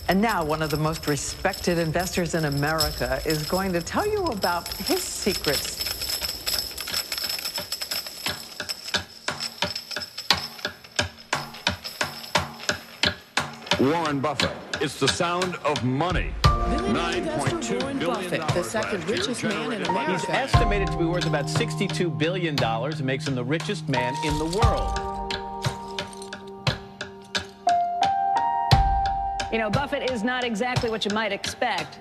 And now one of the most respected investors in America is going to tell you about his secrets. Warren Buffett. It's the sound of money. $9.2 billion. Buffett, the second richest man in America. He's estimated to be worth about $62 billion. It makes him the richest man in the world. You know, Buffett is not exactly what you might expect.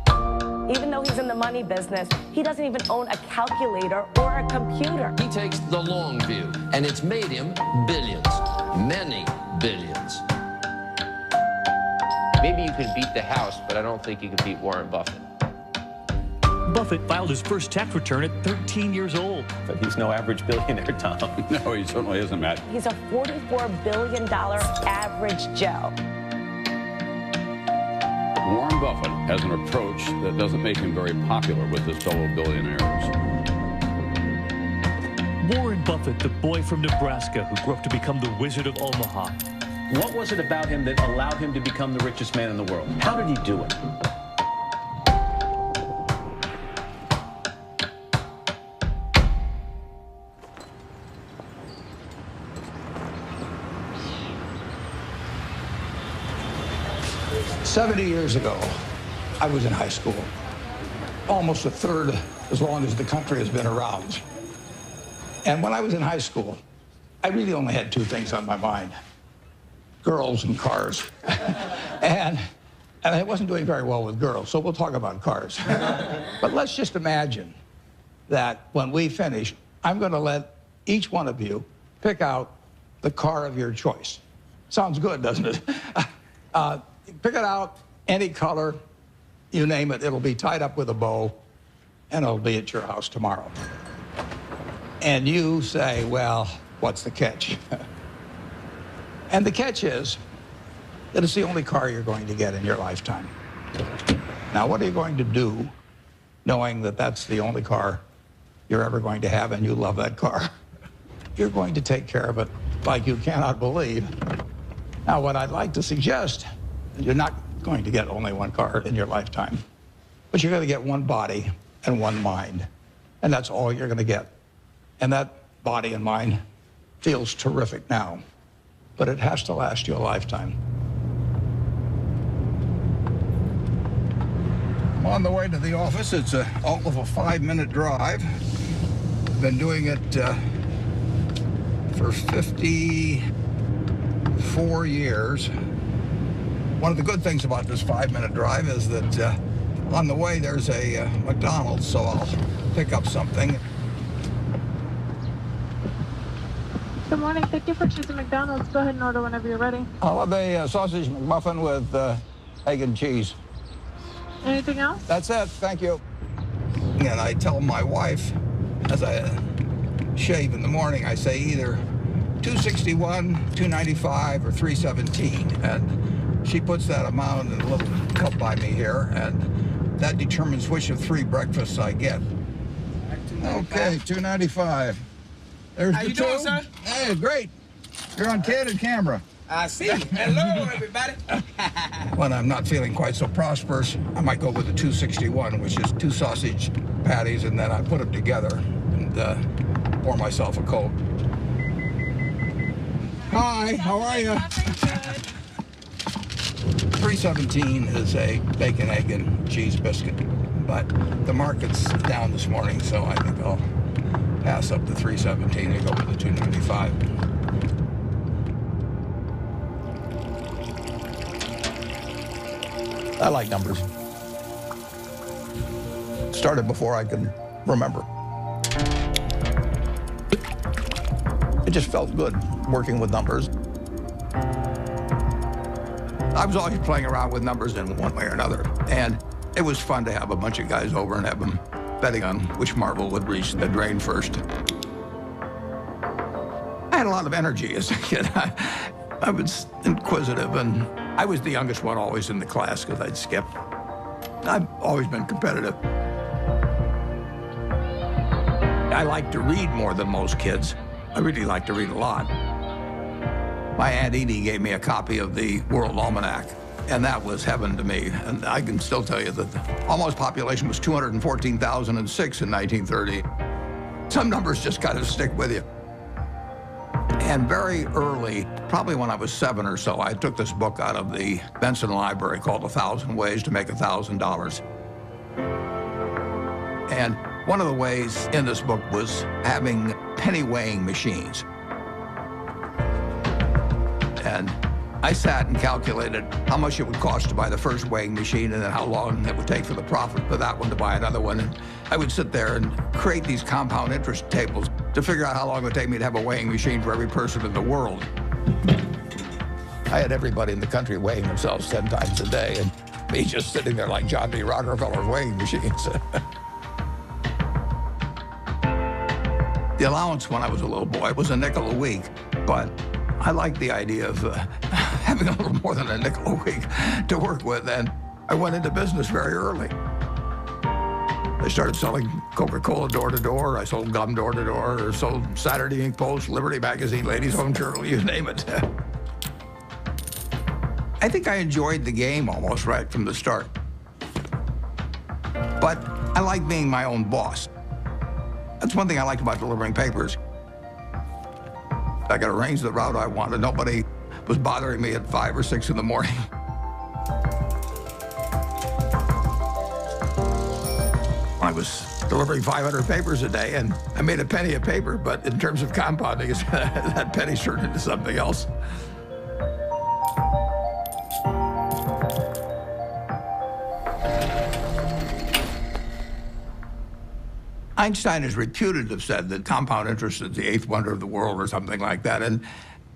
Even though he's in the money business, he doesn't even own a calculator or a computer. He takes the long view, and it's made him billions, many billions. Maybe you can beat the House, but I don't think you can beat Warren Buffett. Buffett filed his first tax return at 13 years old. But he's no average billionaire, Tom. No, he certainly isn't, Matt. He's a $44 billion average Joe. Warren Buffett has an approach that doesn't make him very popular with his fellow billionaires. Warren Buffett, the boy from Nebraska who grew up to become the Wizard of Omaha. What was it about him that allowed him to become the richest man in the world? How did he do it? "70 years ago, I was in high school, almost a third as long as the country has been around. And when I was in high school, I really only had two things on my mind: girls and cars." and I wasn't doing very well with girls, so we'll talk about cars. But let's just imagine that when we finish, I'm going to let each one of you pick out the car of your choice. Sounds good, doesn't it? Pick it out, any color, you name it. It'll be tied up with a bow, and it'll be at your house tomorrow. And you say, well, what's the catch? And the catch is that it's the only car you're going to get in your lifetime. Now, what are you going to do knowing that that's the only car you're ever going to have and you love that car? You're going to take care of it like you cannot believe. Now, what I'd like to suggest, you're not going to get only one car in your lifetime, but you're going to get one body and one mind, and that's all you're going to get. And that body and mind feels terrific now, but it has to last you a lifetime. I'm on the way to the office. It's all of a 5-minute drive. I've been doing it for 54 years. One of the good things about this 5-minute drive is that on the way there's a McDonald's, so I'll pick up something. Good morning. Thank you for choosing McDonald's. Go ahead and order whenever you're ready. I'll have a sausage McMuffin with egg and cheese. Anything else? That's it. Thank you. And I tell my wife, as I shave in the morning, I say either 261, 295, or 317. And she puts that amount in a little cup by me here, and that determines which of 3 breakfasts I get. Okay, 295. There's How the you 2. doing, sir? Hey, great. You're on candid camera. I see. Hello, everybody. When I'm not feeling quite so prosperous, I might go with the 261, which is 2 sausage patties, and then I put them together and pour myself a Coke. Hi, how are you? 317 is a bacon, egg, and cheese biscuit, but the market's down this morning, so I think I'll pass up the 317 and go with the 295. I like numbers. Started before I can remember. It just felt good working with numbers. I was always playing around with numbers in one way or another, and it was fun to have a bunch of guys over and have them betting on which marble would reach the drain first. I had a lot of energy as a kid. I was inquisitive, and I was the youngest one always in the class because I'd skip. I've always been competitive. I like to read more than most kids. I really like to read a lot. My Aunt Edie gave me a copy of the World Almanac And that was heaven to me. And I can still tell you that the almost population was 214,006 in 1930. Some numbers just kind of stick with you. And very early, probably when I was 7 or so, I took this book out of the Benson Library called 1,000 Ways to Make $1,000. And one of the ways in this book was having penny weighing machines. And I sat and calculated how much it would cost to buy the first weighing machine and then how long it would take for the profit for that one to buy another one. And I would sit there and create these compound interest tables to figure out how long it would take me to have a weighing machine for every person in the world. I had everybody in the country weighing themselves 10 times a day, and me just sitting there like John D. Rockefeller's weighing machines. The allowance when I was a little boy was a nickel a week, but I liked the idea of having a little more than a nickel a week to work with, and I went into business very early. I started selling Coca-Cola door to door. I sold gum door to door, or sold Saturday Evening Post, Liberty Magazine, Ladies' Home Journal, you name it. I think I enjoyed the game almost right from the start. But I like being my own boss. That's one thing I liked about delivering papers. I could arrange the route I wanted. Nobody was bothering me at 5 or 6 in the morning. I was delivering 500 papers a day, and I made a penny a paper, but in terms of compounding, that penny turned into something else. Einstein is reputed to have said that compound interest is the 8th wonder of the world or something like that. And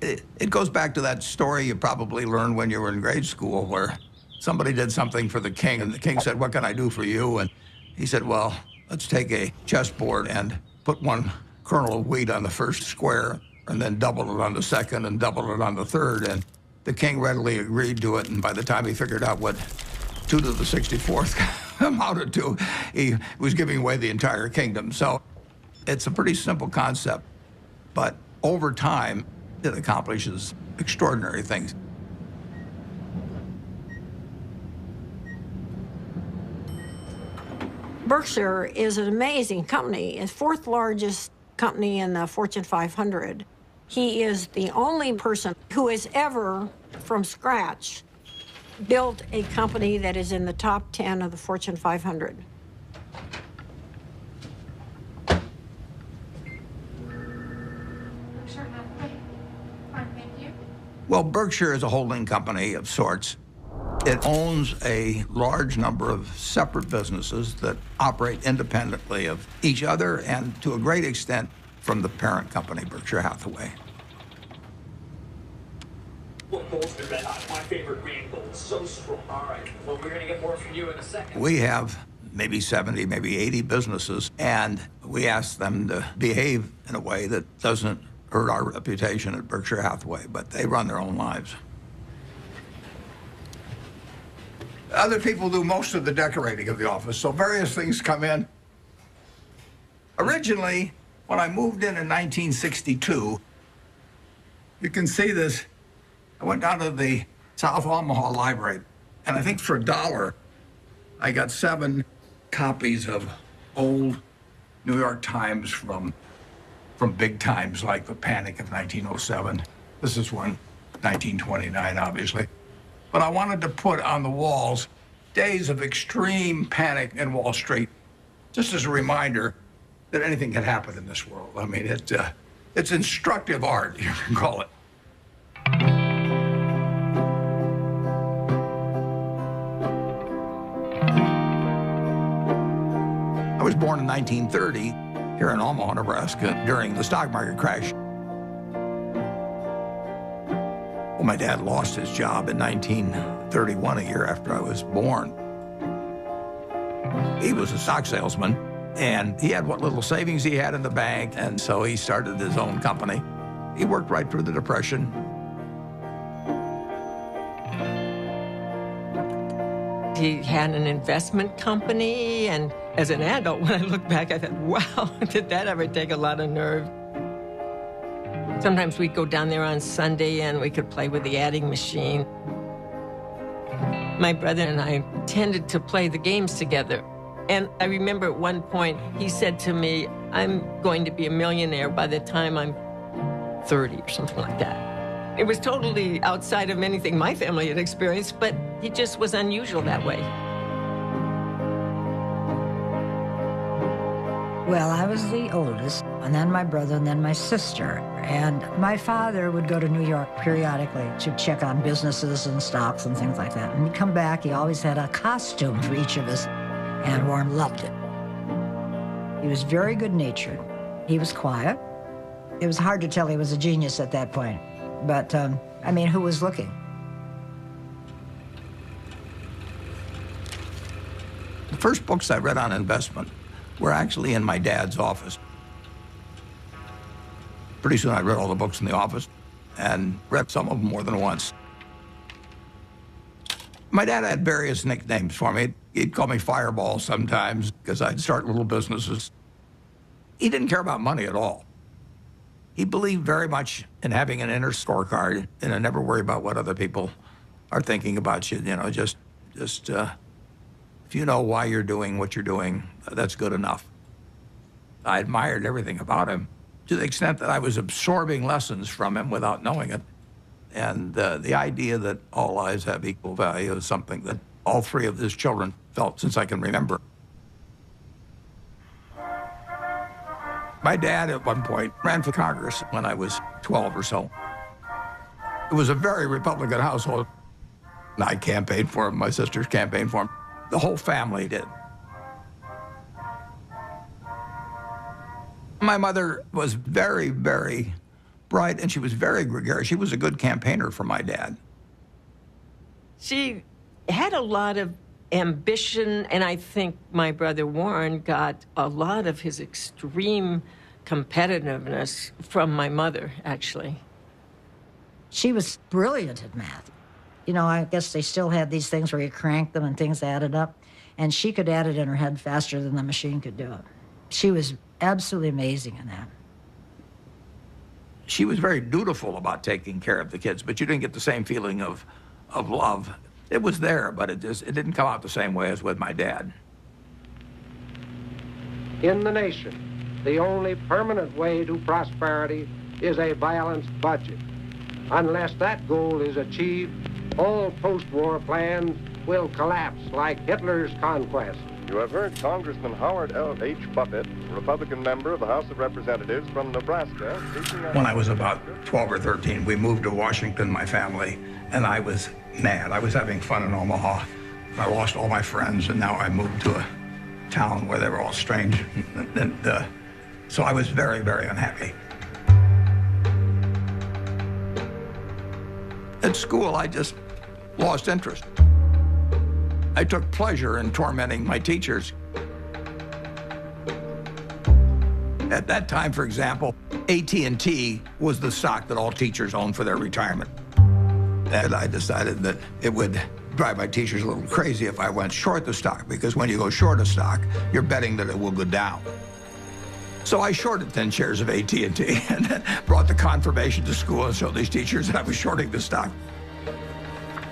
it goes back to that story you probably learned when you were in grade school where somebody did something for the king and the king said, "What can I do for you?" And he said, "Well, let's take a chessboard and put 1 kernel of wheat on the first square and then double it on the second and double it on the third." And the king readily agreed to it. And by the time he figured out what 2 to the 64th amounted to, he was giving away the entire kingdom. So it's a pretty simple concept, but over time, it accomplishes extraordinary things. Berkshire is an amazing company. It's 4th largest company in the Fortune 500. He is the only person who has ever, from scratch, built a company that is in the top 10 of the Fortune 500. Berkshire Hathaway. Fine, thank you. Well, Berkshire is a holding company of sorts. It owns a large number of separate businesses that operate independently of each other and, to a great extent, from the parent company, Berkshire Hathaway. What gold's been red hot? My favorite green gold. So strong. All right. Well, we're going to get more from you in a second. We have maybe 70, maybe 80 businesses, and we ask them to behave in a way that doesn't hurt our reputation at Berkshire Hathaway, but they run their own lives. Other people do most of the decorating of the office, so various things come in. Originally, when I moved in 1962, you can see this. I went down to the South Omaha Library, and I think for $1, I got 7 copies of old New York Times from big times like the Panic of 1907. This is one, 1929, obviously. But I wanted to put on the walls days of extreme panic in Wall Street, just as a reminder that anything can happen in this world. I mean, it's instructive art, you can call it. I was born in 1930 here in Omaha, Nebraska, during the stock market crash. Well, my dad lost his job in 1931, a year after I was born. He was a stock salesman, and he had what little savings he had in the bank, and so he started his own company. He worked right through the Depression. He had an investment company, and as an adult, when I look back, I thought, wow, did that ever take a lot of nerve? Sometimes we'd go down there on Sunday and we could play with the adding machine. My brother and I tended to play the games together. And I remember at one point, he said to me, I'm going to be a millionaire by the time I'm 30 or something like that. It was totally outside of anything my family had experienced, but he just was unusual that way. Well, I was the oldest, and then my brother, and then my sister. And my father would go to New York periodically to check on businesses and stocks and things like that. And he'd come back, he always had a costume for each of us, and Warren loved it. He was very good-natured. He was quiet. It was hard to tell he was a genius at that point. But, I mean, who was looking? The first books I read on investment were actually in my dad's office. Pretty soon I read all the books in the office and read some of them more than once. My dad had various nicknames for me. He'd call me Fireball sometimes because I'd start little businesses. He didn't care about money at all. He believed very much in having an inner scorecard and never worry about what other people are thinking about you. You know, just if you know why you're doing what you're doing, that's good enough. I admired everything about him to the extent that I was absorbing lessons from him without knowing it. And the idea that all lives have equal value is something that all three of his children felt since I can remember. My dad, at one point, ran for Congress when I was 12 or so. It was a very Republican household. I campaigned for him, my sisters campaigned for him. The whole family did. My mother was very, very bright, and she was very gregarious. She was a good campaigner for my dad. She had a lot of ambition, and I think my brother Warren got a lot of his extreme competitiveness from my mother, actually. She was brilliant at math. You know, I guess they still had these things where you cranked them and things added up, and she could add it in her head faster than the machine could do it. She was absolutely amazing in that. She was very dutiful about taking care of the kids, but you didn't get the same feeling of love. It was there, but it didn't come out the same way as with my dad. In the nation, the only permanent way to prosperity is a balanced budget. Unless that goal is achieved, all post-war plans will collapse like Hitler's conquest. You have heard Congressman Howard L. H. Buffett, Republican member of the House of Representatives from Nebraska, speaking on... When I was about 12 or 13, we moved to Washington, my family, and I was mad. I was having fun in Omaha. I lost all my friends, and now I moved to a town where they were all strange. So I was very, very unhappy. At school, I just lost interest. I took pleasure in tormenting my teachers. At that time, for example, AT&T was the stock that all teachers owned for their retirement. And I decided that it would drive my teachers a little crazy if I went short the stock, because when you go short a stock, you're betting that it will go down. So I shorted 10 shares of AT&T and then brought the confirmation to school and showed these teachers that I was shorting the stock.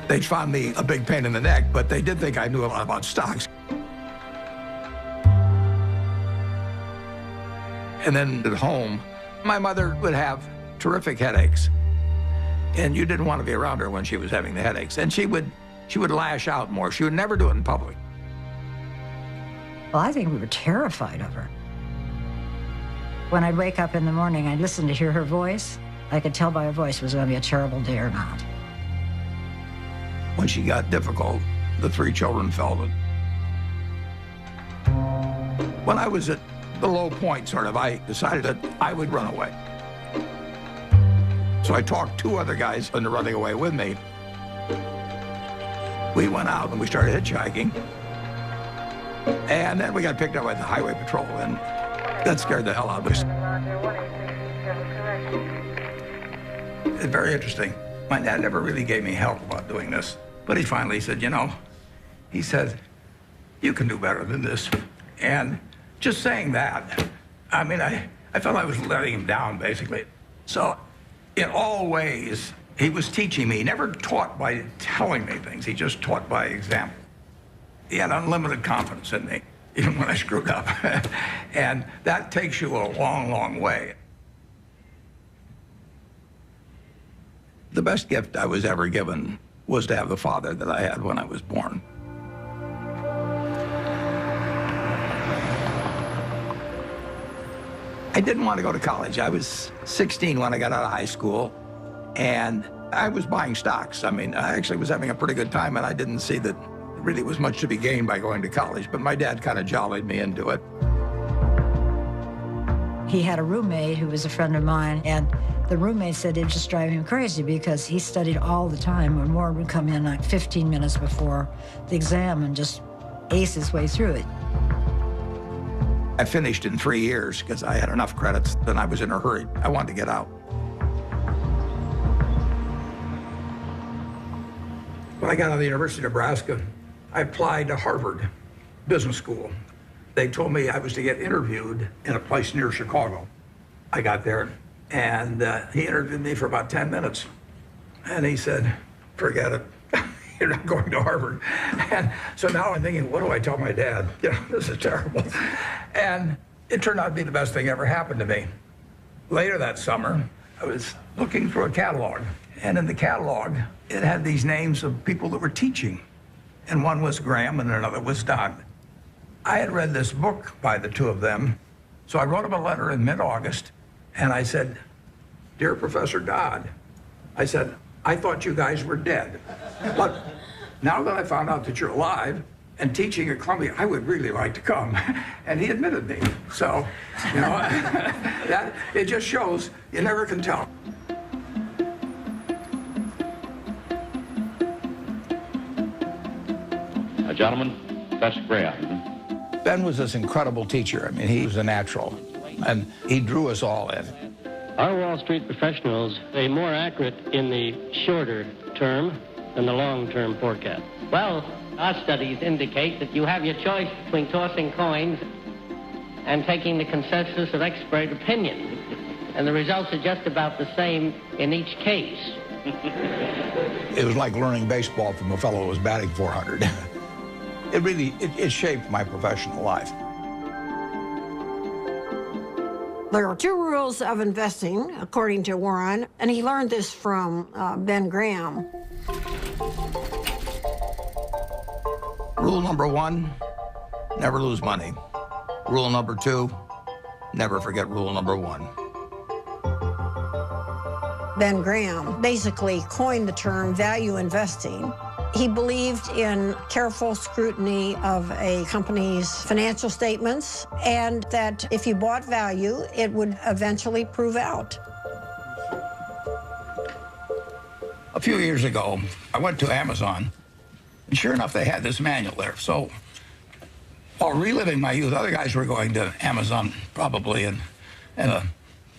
They found me a big pain in the neck, but they did think I knew a lot about stocks. And then at home, my mother would have terrific headaches. And you didn't want to be around her when she was having the headaches. And she would lash out more. She would never do it in public. Well, I think we were terrified of her. When I'd wake up in the morning, I'd listen to hear her voice. I could tell by her voice it was going to be a terrible day or not. When she got difficult, the three children felt it. When I was at the low point, sort of, I decided that I would run away. So I talked two other guys into running away with me. We went out and we started hitchhiking. And then we got picked up by the highway patrol, and that scared the hell out of us. It's very interesting. My dad never really gave me help about doing this, but he finally said, you know, he said, you can do better than this. And just saying that, I mean, I felt I was letting him down, basically. So in all ways, He was teaching me. He never taught by telling me things. He just taught by example. He had unlimited confidence in me, even when I screwed up. And that takes you a long, long way. The best gift I was ever given was to have the father that I had when I was born. I didn't want to go to college. I was 16 when I got out of high school, and I was buying stocks. I mean, I actually was having a pretty good time, and I didn't see that there really was much to be gained by going to college, but my dad kind of jollied me into it. He had a roommate who was a friend of mine, and the roommate said it just drove him crazy because he studied all the time, when Warren would come in like 15 minutes before the exam and just ace his way through it. I finished in 3 years because I had enough credits, and I was in a hurry. I wanted to get out. When I got out of the University of Nebraska, I applied to Harvard Business School. They told me I was to get interviewed in a place near Chicago. I got there, and he interviewed me for about 10 minutes. And he said, forget it. You're not going to Harvard. And so now I'm thinking, what do I tell my dad? You know, this is terrible. And it turned out to be the best thing ever happened to me. Later that summer, I was looking through a catalog. And in the catalog, it had these names of people that were teaching. And one was Graham and another was Dodd. I had read this book by the two of them. So I wrote him a letter in mid-August. And I said, Dear Professor Dodd, I said, I thought you guys were dead. But now that I found out that you're alive and teaching at Columbia, I would really like to come. And he admitted me. So, you know, that it just shows you never can tell. Gentlemen, that's Graham. Ben was this incredible teacher. I mean, he was a natural, and he drew us all in. Are Wall Street professionals more accurate in the shorter term than the long-term forecast? Well, our studies indicate that you have your choice between tossing coins and taking the consensus of expert opinion. And the results are just about the same in each case. It was like learning baseball from a fellow who was batting 400. It shaped my professional life. There are two rules of investing, according to Warren, and he learned this from Ben Graham. Rule number 1, never lose money. Rule number 2, never forget rule number 1. Ben Graham basically coined the term value investing. He believed in careful scrutiny of a company's financial statements, and that if you bought value, it would eventually prove out. A few years ago, I went to Amazon, and sure enough, they had this manual there. So while reliving my youth, other guys were going to Amazon probably and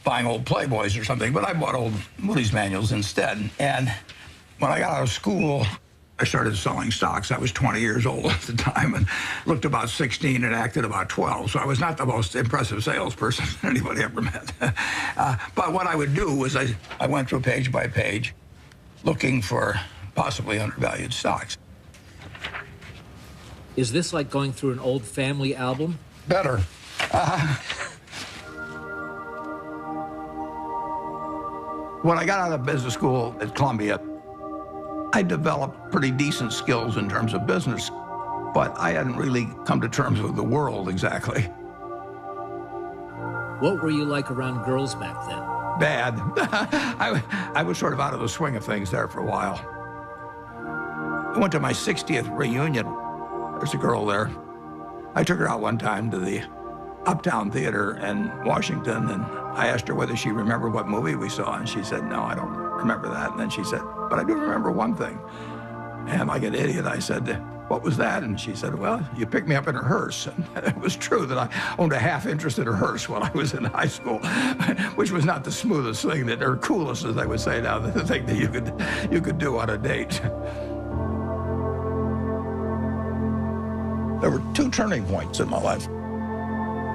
buying old Playboys or something, but I bought old Moody's manuals instead. And when I got out of school, I started selling stocks. I was 20 years old at the time and looked about 16 and acted about 12. So I was not the most impressive salesperson anybody ever met. But what I would do was I went through page by page looking for possibly undervalued stocks. Is this like going through an old family album? Better. When I got out of business school at Columbia, I developed pretty decent skills in terms of business, but I hadn't really come to terms with the world exactly. What were you like around girls back then? Bad. I was sort of out of the swing of things there for a while. I went to my 60th reunion. There's a girl there. I took her out one time to the Uptown Theater in Washington, and I asked her whether she remembered what movie we saw, and she said, no, I don't remember that. And then she said, but I do remember one thing. And like an idiot, I said, what was that? And she said, well, you picked me up in a hearse. And it was true that I owned a half interest in a hearse when I was in high school, which was not the smoothest thing, or coolest, as they would say now, the thing that you could do on a date. There were two turning points in my life.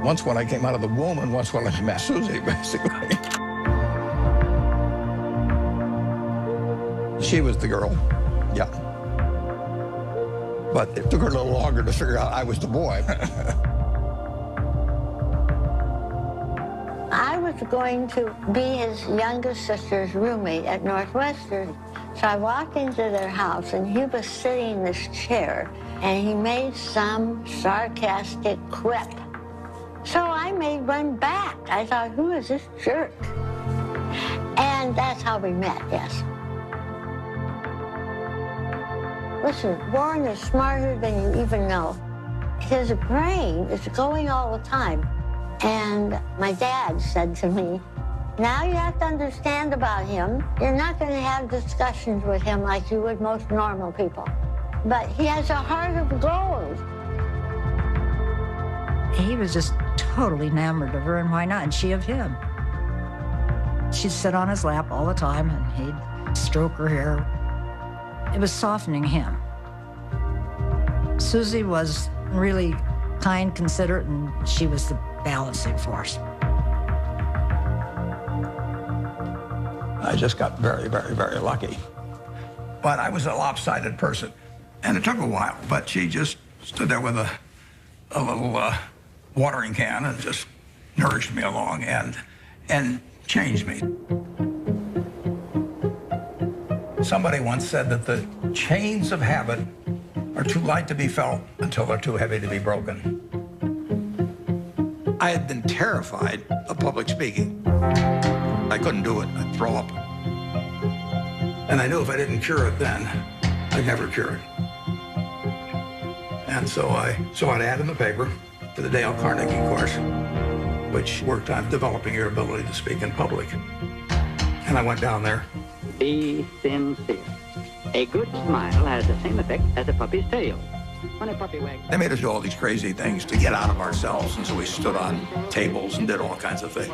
Once when I came out of the womb, and once when I met Susie, basically. She was the girl, yeah. But it took her a little longer to figure out I was the boy. I was going to be his younger sister's roommate at Northwestern. So I walked into their house, and he was sitting in this chair, and he made some sarcastic quip. So I made one back. I thought, who is this jerk? And that's how we met, yes. Listen, Warren is smarter than you even know. His brain is going all the time. And my dad said to me, now you have to understand about him. You're not going to have discussions with him like you would most normal people. But he has a heart of gold. He was just totally enamored of her, and why not? And she of him. She'd sit on his lap all the time, and he'd stroke her hair. It was softening him. Susie was really kind, considerate, and she was the balancing force. I just got very, very, very lucky. But I was a lopsided person, and it took a while, but she just stood there with a little watering can and just nourished me along and changed me. Somebody once said that the chains of habit are too light to be felt until they're too heavy to be broken. I had been terrified of public speaking. I couldn't do it. I'd throw up. And I knew if I didn't cure it then, I'd never cure it. And so I saw an ad in the paper for the Dale Carnegie course, which worked on developing your ability to speak in public. And I went down there. Be sincere. A good smile has the same effect as a puppy's tail. When a puppy wags... They made us do all these crazy things to get out of ourselves, and so we stood on tables and did all kinds of things.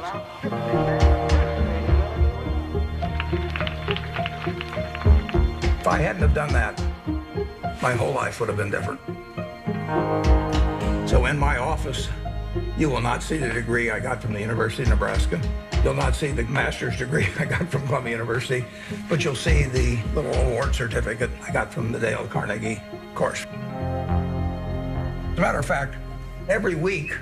If I hadn't have done that, my whole life would have been different. So in my office, you will not see the degree I got from the University of Nebraska. You'll not see the master's degree I got from Columbia University, but you'll see the little award certificate I got from the Dale Carnegie course. As a matter of fact, every week,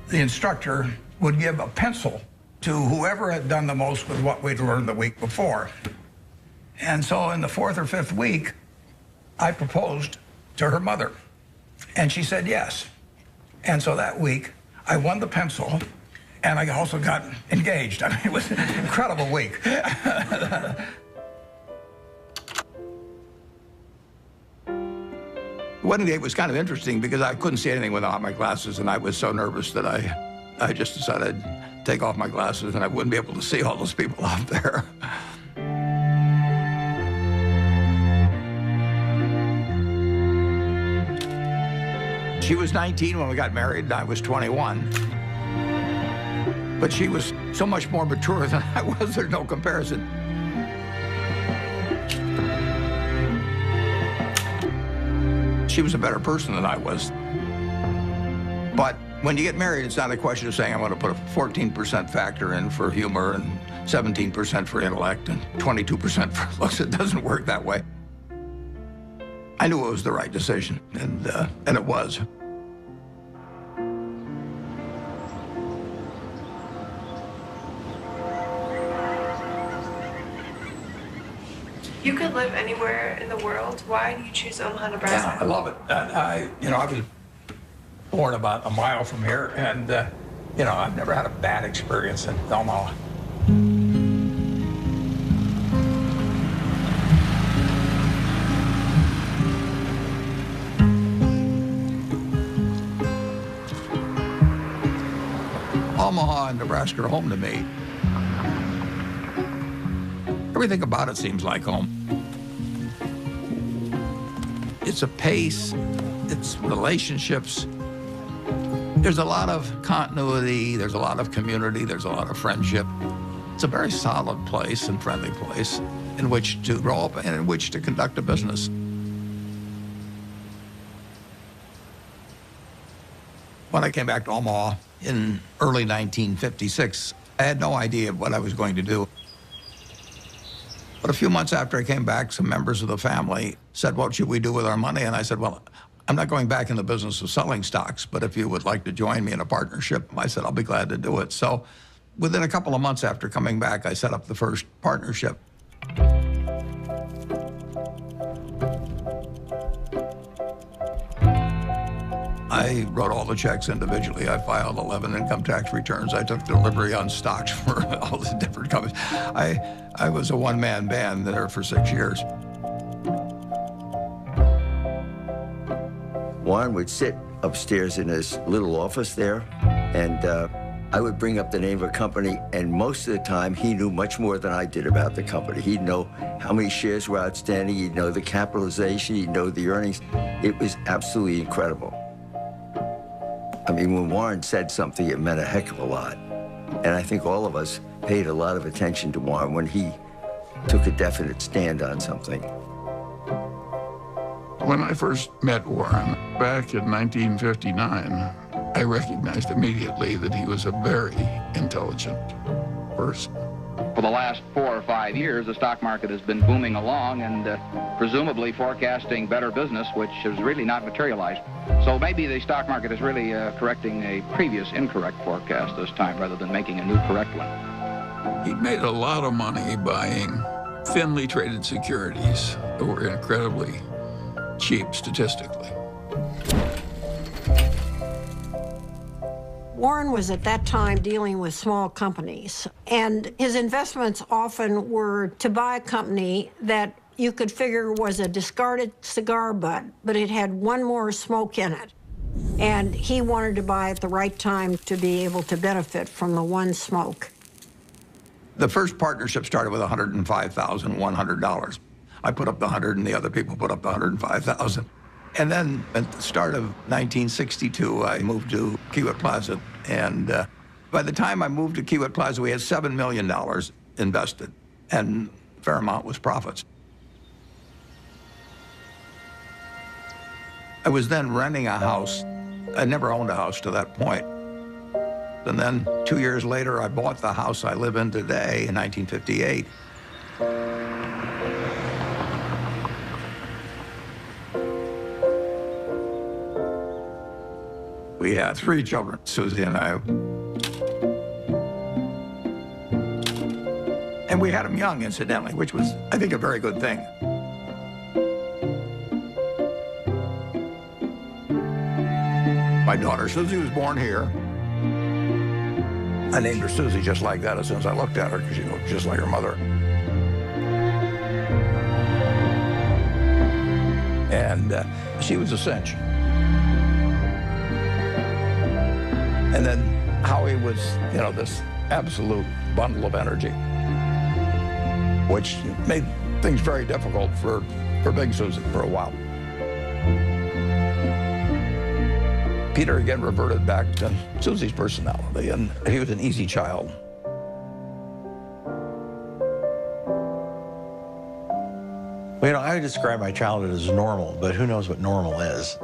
the instructor would give a pencil to whoever had done the most with what we'd learned the week before. And so in the fourth or fifth week, I proposed to her mother, and she said yes. And so that week, I won the pencil, and I also got engaged. I mean, it was an incredible week. Wedding day was kind of interesting because I couldn't see anything without my glasses, and I was so nervous that I just decided to take off my glasses and I wouldn't be able to see all those people out there. She was 19 when we got married, and I was 21. But she was so much more mature than I was, there's no comparison. She was a better person than I was. But when you get married, it's not a question of saying I'm going to put a 14% factor in for humor and 17% for intellect and 22% for looks. It doesn't work that way. I knew it was the right decision, and it was. You could live anywhere in the world. Why do you choose Omaha, Nebraska? Yeah, I love it. I was born about a mile from here, and I've never had a bad experience in Omaha. Omaha and Nebraska are home to me. Everything about it seems like home. It's a pace, it's relationships. There's a lot of continuity, there's a lot of community, there's a lot of friendship. It's a very solid place and friendly place in which to grow up and in which to conduct a business. When I came back to Omaha in early 1956, I had no idea what I was going to do. But a few months after I came back, some members of the family said, what should we do with our money? And I said, well, I'm not going back in the business of selling stocks, but if you would like to join me in a partnership, I said, I'll be glad to do it. So within a couple of months after coming back, I set up the first partnership. I wrote all the checks individually. I filed 11 income tax returns. I took delivery on stocks for all the different companies. I was a one-man band there for 6 years. Warren would sit upstairs in his little office there, and I would bring up the name of a company, and most of the time, he knew much more than I did about the company. He'd know how many shares were outstanding, he'd know the capitalization, he'd know the earnings. It was absolutely incredible. I mean, when Warren said something, it meant a heck of a lot. And I think all of us paid a lot of attention to Warren when he took a definite stand on something. When I first met Warren back in 1959, I recognized immediately that he was a very intelligent person. For the last 4 or 5 years, the stock market has been booming along and presumably forecasting better business, which has really not materialized. So maybe the stock market is really correcting a previous incorrect forecast this time rather than making a new correct one. He made a lot of money buying thinly traded securities that were incredibly cheap statistically. Warren was at that time dealing with small companies, and his investments often were to buy a company that you could figure was a discarded cigar butt, but it had one more smoke in it. And he wanted to buy at the right time to be able to benefit from the one smoke. The first partnership started with $105,100. I put up the 100 and the other people put up the 105,000. And then at the start of 1962, I moved to Kiewit Plaza. And by the time I moved to Kiewit Plaza, we had $7 million invested, and a fair amount was profits. I was then renting a house. I never owned a house to that point. And then 2 years later, I bought the house I live in today in 1958. We had 3 children, Susie and I. And we had them young, incidentally, which was, I think, a very good thing. My daughter, Susie, was born here. I named her Susie just like that as soon as I looked at her, because she looked just like her mother. And she was a cinch. And then Howie was, you know, this absolute bundle of energy, which made things very difficult for Big Susie for a while. Peter again reverted back to Susie's personality, and he was an easy child. Well, you know, I would describe my childhood as normal, but who knows what normal is.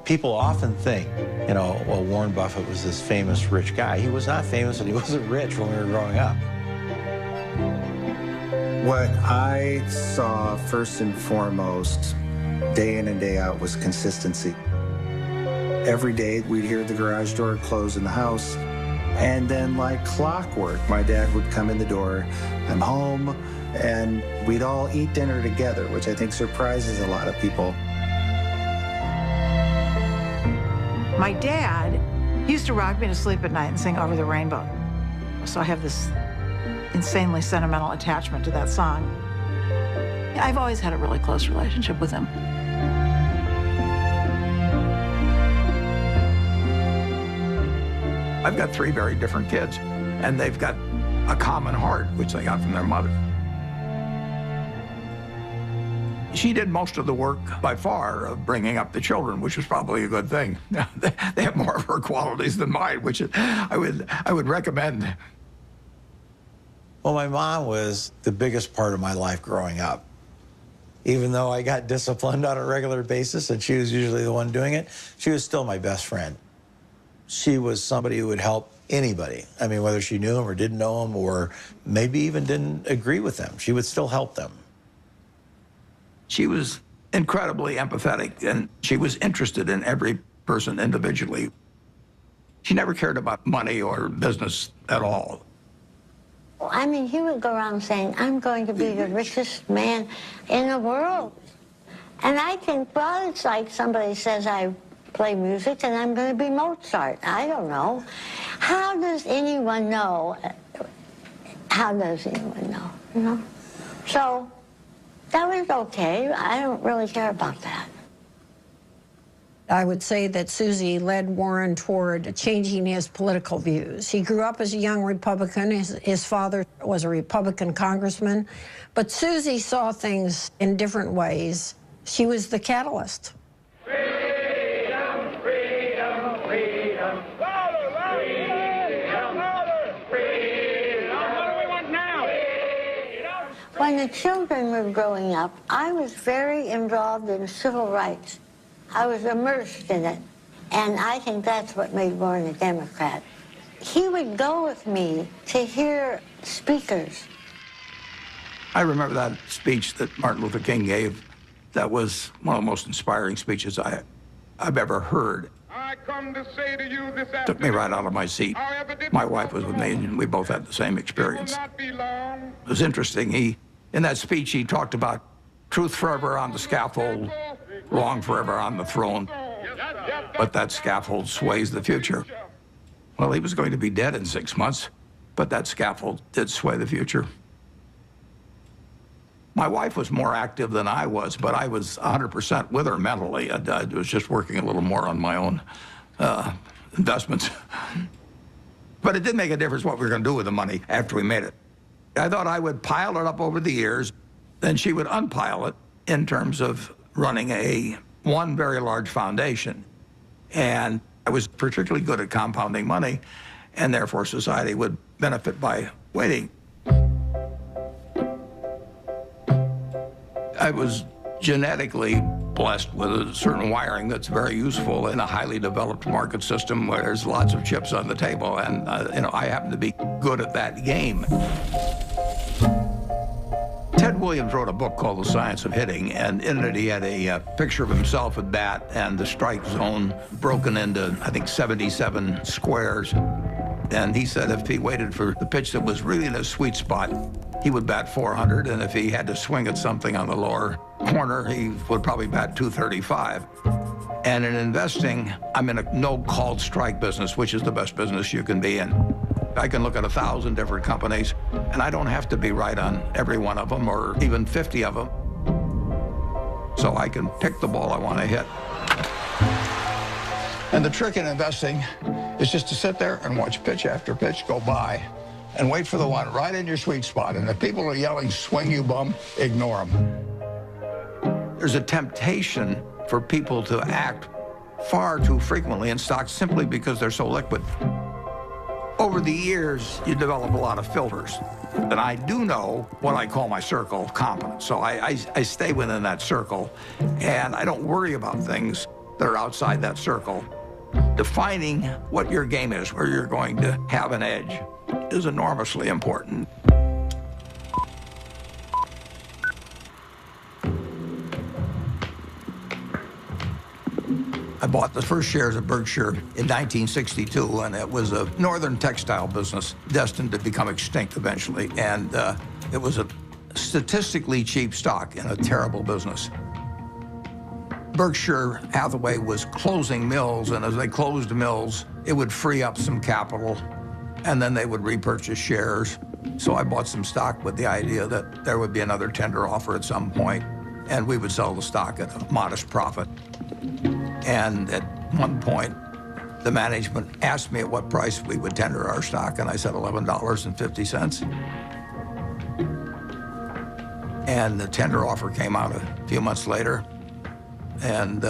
People often think, you know, well, Warren Buffett was this famous rich guy. He was not famous and he wasn't rich when we were growing up. What I saw first and foremost, day in and day out, was consistency. Every day we'd hear the garage door close in the house, and then like clockwork, my dad would come in the door, I'm home, and we'd all eat dinner together, which I think surprises a lot of people. My dad used to rock me to sleep at night and sing Over the Rainbow. So I have this insanely sentimental attachment to that song. I've always had a really close relationship with him. I've got 3 very different kids, and they've got a common heart, which they got from their mother. She did most of the work, by far, of bringing up the children, which was probably a good thing. They have more of her qualities than mine, which I would recommend. Well, my mom was the biggest part of my life growing up. Even though I got disciplined on a regular basis, and she was usually the one doing it, she was still my best friend. She was somebody who would help anybody. I mean, whether she knew them or didn't know them or maybe even didn't agree with them, she would still help them. She was incredibly empathetic, and she was interested in every person individually. She never cared about money or business at all. I mean, he would go around saying, I'm going to be the richest man in the world. And I think, well, it's like somebody says I play music and I'm going to be Mozart. I don't know. How does anyone know? How does anyone know, you know? So that was okay. I don't really care about that. I would say that Susie led Warren toward changing his political views. He grew up as a young Republican. His father was a Republican congressman. But Susie saw things in different ways. She was the catalyst. Freedom, freedom, freedom. Louder, louder, freedom, louder, freedom. What do we want now? Freedom. When the children were growing up, I was very involved in civil rights. I was immersed in it, and I think that's what made Warren a Democrat. He would go with me to hear speakers. I remember that speech that Martin Luther King gave. That was one of the most inspiring speeches I've ever heard. I come to say to you this afternoon, Took me right out of my seat. My wife was with me, and we both had the same experience. It was interesting. In that speech, he talked about truth forever on the scaffold, wrong forever on the throne, but that scaffold sways the future. Well, he was going to be dead in 6 months, but that scaffold did sway the future. My wife was more active than I was, but I was 100% with her mentally. I was just working a little more on my own investments. But it did make a difference what we were going to do with the money after we made it. I thought I would pile it up over the years, then she would unpile it in terms of running one very large foundation. And I was particularly good at compounding money, and therefore society would benefit by waiting. I was genetically blessed with a certain wiring that's very useful in a highly developed market system where there's lots of chips on the table, and I happen to be good at that game. Ted Williams wrote a book called The Science of Hitting, and in it he had a picture of himself at bat and the strike zone broken into, I think, 77 squares. And he said if he waited for the pitch that was really in a sweet spot, he would bat 400, and if he had to swing at something on the lower corner, he would probably bat 235. And in investing, I'm in a no-called strike business, which is the best business you can be in. I can look at 1,000 different companies, and I don't have to be right on every one of them or even 50 of them. So I can pick the ball I want to hit. And the trick in investing is just to sit there and watch pitch after pitch go by and wait for the one right in your sweet spot. And if people are yelling, swing you bum, ignore them. There's a temptation for people to act far too frequently in stocks simply because they're so liquid. Over the years, you develop a lot of filters. And I do know what I call my circle of competence. So I stay within that circle, and I don't worry about things that are outside that circle. Defining what your game is, where you're going to have an edge, is enormously important. I bought the first shares of Berkshire in 1962, and it was a northern textile business destined to become extinct eventually. And it was a statistically cheap stock in a terrible business. Berkshire Hathaway was closing mills, and as they closed mills, it would free up some capital, and then they would repurchase shares. So I bought some stock with the idea that there would be another tender offer at some point, and we would sell the stock at a modest profit. And at one point, the management asked me at what price we would tender our stock, and I said $11.50. And the tender offer came out a few months later, and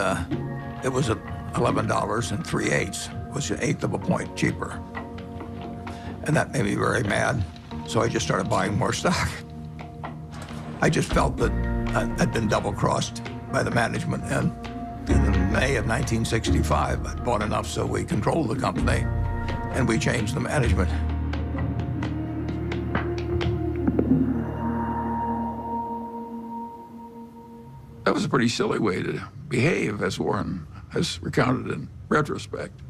it was at $11 3/8, which was an eighth of a point cheaper. And that made me very mad, so I just started buying more stock. I just felt that I'd been double-crossed by the management, and in May of 1965, I bought enough so we controlled the company. and we changed the management. That was a pretty silly way to behave, as Warren has recounted in retrospect.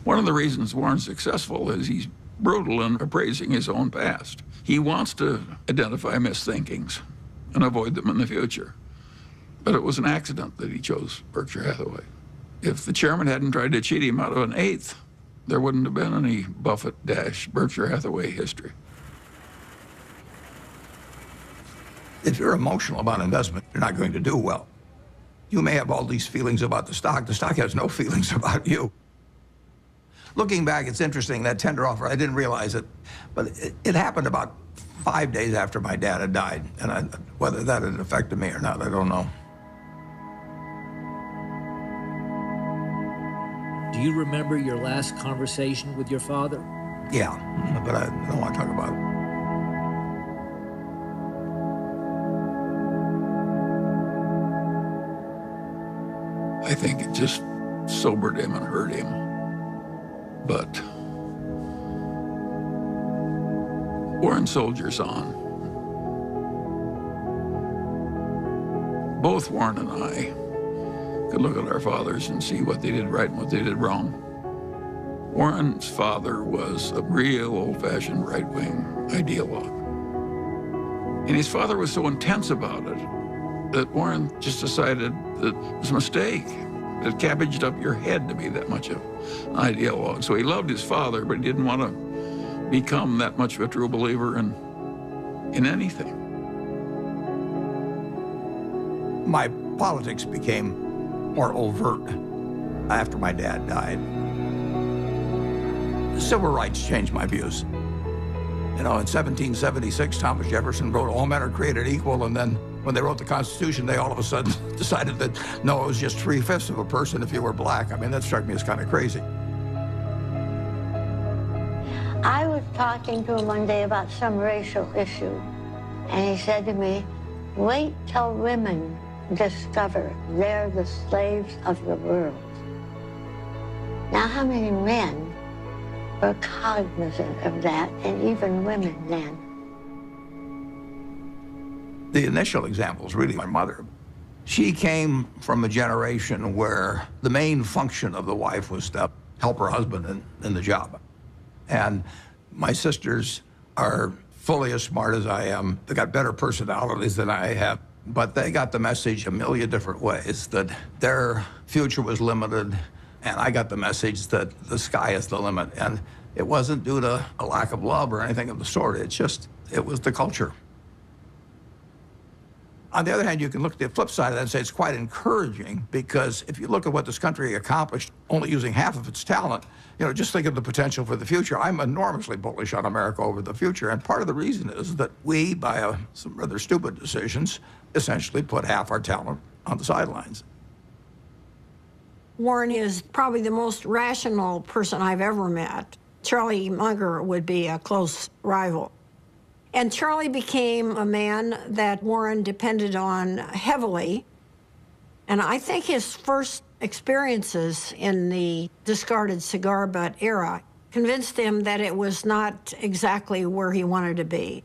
One of the reasons Warren's successful is he's brutal in appraising his own past. He wants to identify misthinkings and avoid them in the future. But it was an accident that he chose Berkshire Hathaway. If the chairman hadn't tried to cheat him out of an eighth, there wouldn't have been any Buffett-Berkshire Hathaway history. If you're emotional about investment, you're not going to do well. You may have all these feelings about the stock has no feelings about you. Looking back, it's interesting, that tender offer, I didn't realize it, but it happened about 5 days after my dad had died, and whether that had affected me or not, I don't know. Do you remember your last conversation with your father? Yeah, but I don't want to talk about it. I think it just sobered him and hurt him. But Warren soldiers on. Both Warren and I could look at our fathers and see what they did right and what they did wrong. Warren's father was a real old-fashioned right-wing ideologue. And his father was so intense about it that Warren just decided that it was a mistake. It cabbaged up your head to be that much of an ideologue. So he loved his father, but he didn't want to become that much of a true believer in anything. My politics became more overt after my dad died. Civil rights changed my views. You know, in 1776, Thomas Jefferson wrote, "All men are created equal," and then when they wrote the Constitution, they all of a sudden decided that, no, it was just 3/5 of a person if you were black. I mean, that struck me as kind of crazy. I was talking to him one day about some racial issue, and he said to me, "Wait till women discover they're the slaves of the world." Now, how many men were cognizant of that, and even women then? The initial example is really my mother. She came from a generation where the main function of the wife was to help her husband in the job. And my sisters are fully as smart as I am. They got better personalities than I have, but they got the message a million different ways that their future was limited, and I got the message that the sky is the limit. And it wasn't due to a lack of love or anything of the sort. It was the culture. On the other hand, you can look at the flip side of that and say it's quite encouraging, because if you look at what this country accomplished only using half of its talent, you know, just think of the potential for the future. I'm enormously bullish on America over the future, and part of the reason is that we, by some rather stupid decisions, essentially put half our talent on the sidelines. Warren is probably the most rational person I've ever met. Charlie Munger would be a close rival. And Charlie became a man that Warren depended on heavily. And I think his first experiences in the discarded cigar butt era convinced him that it was not exactly where he wanted to be.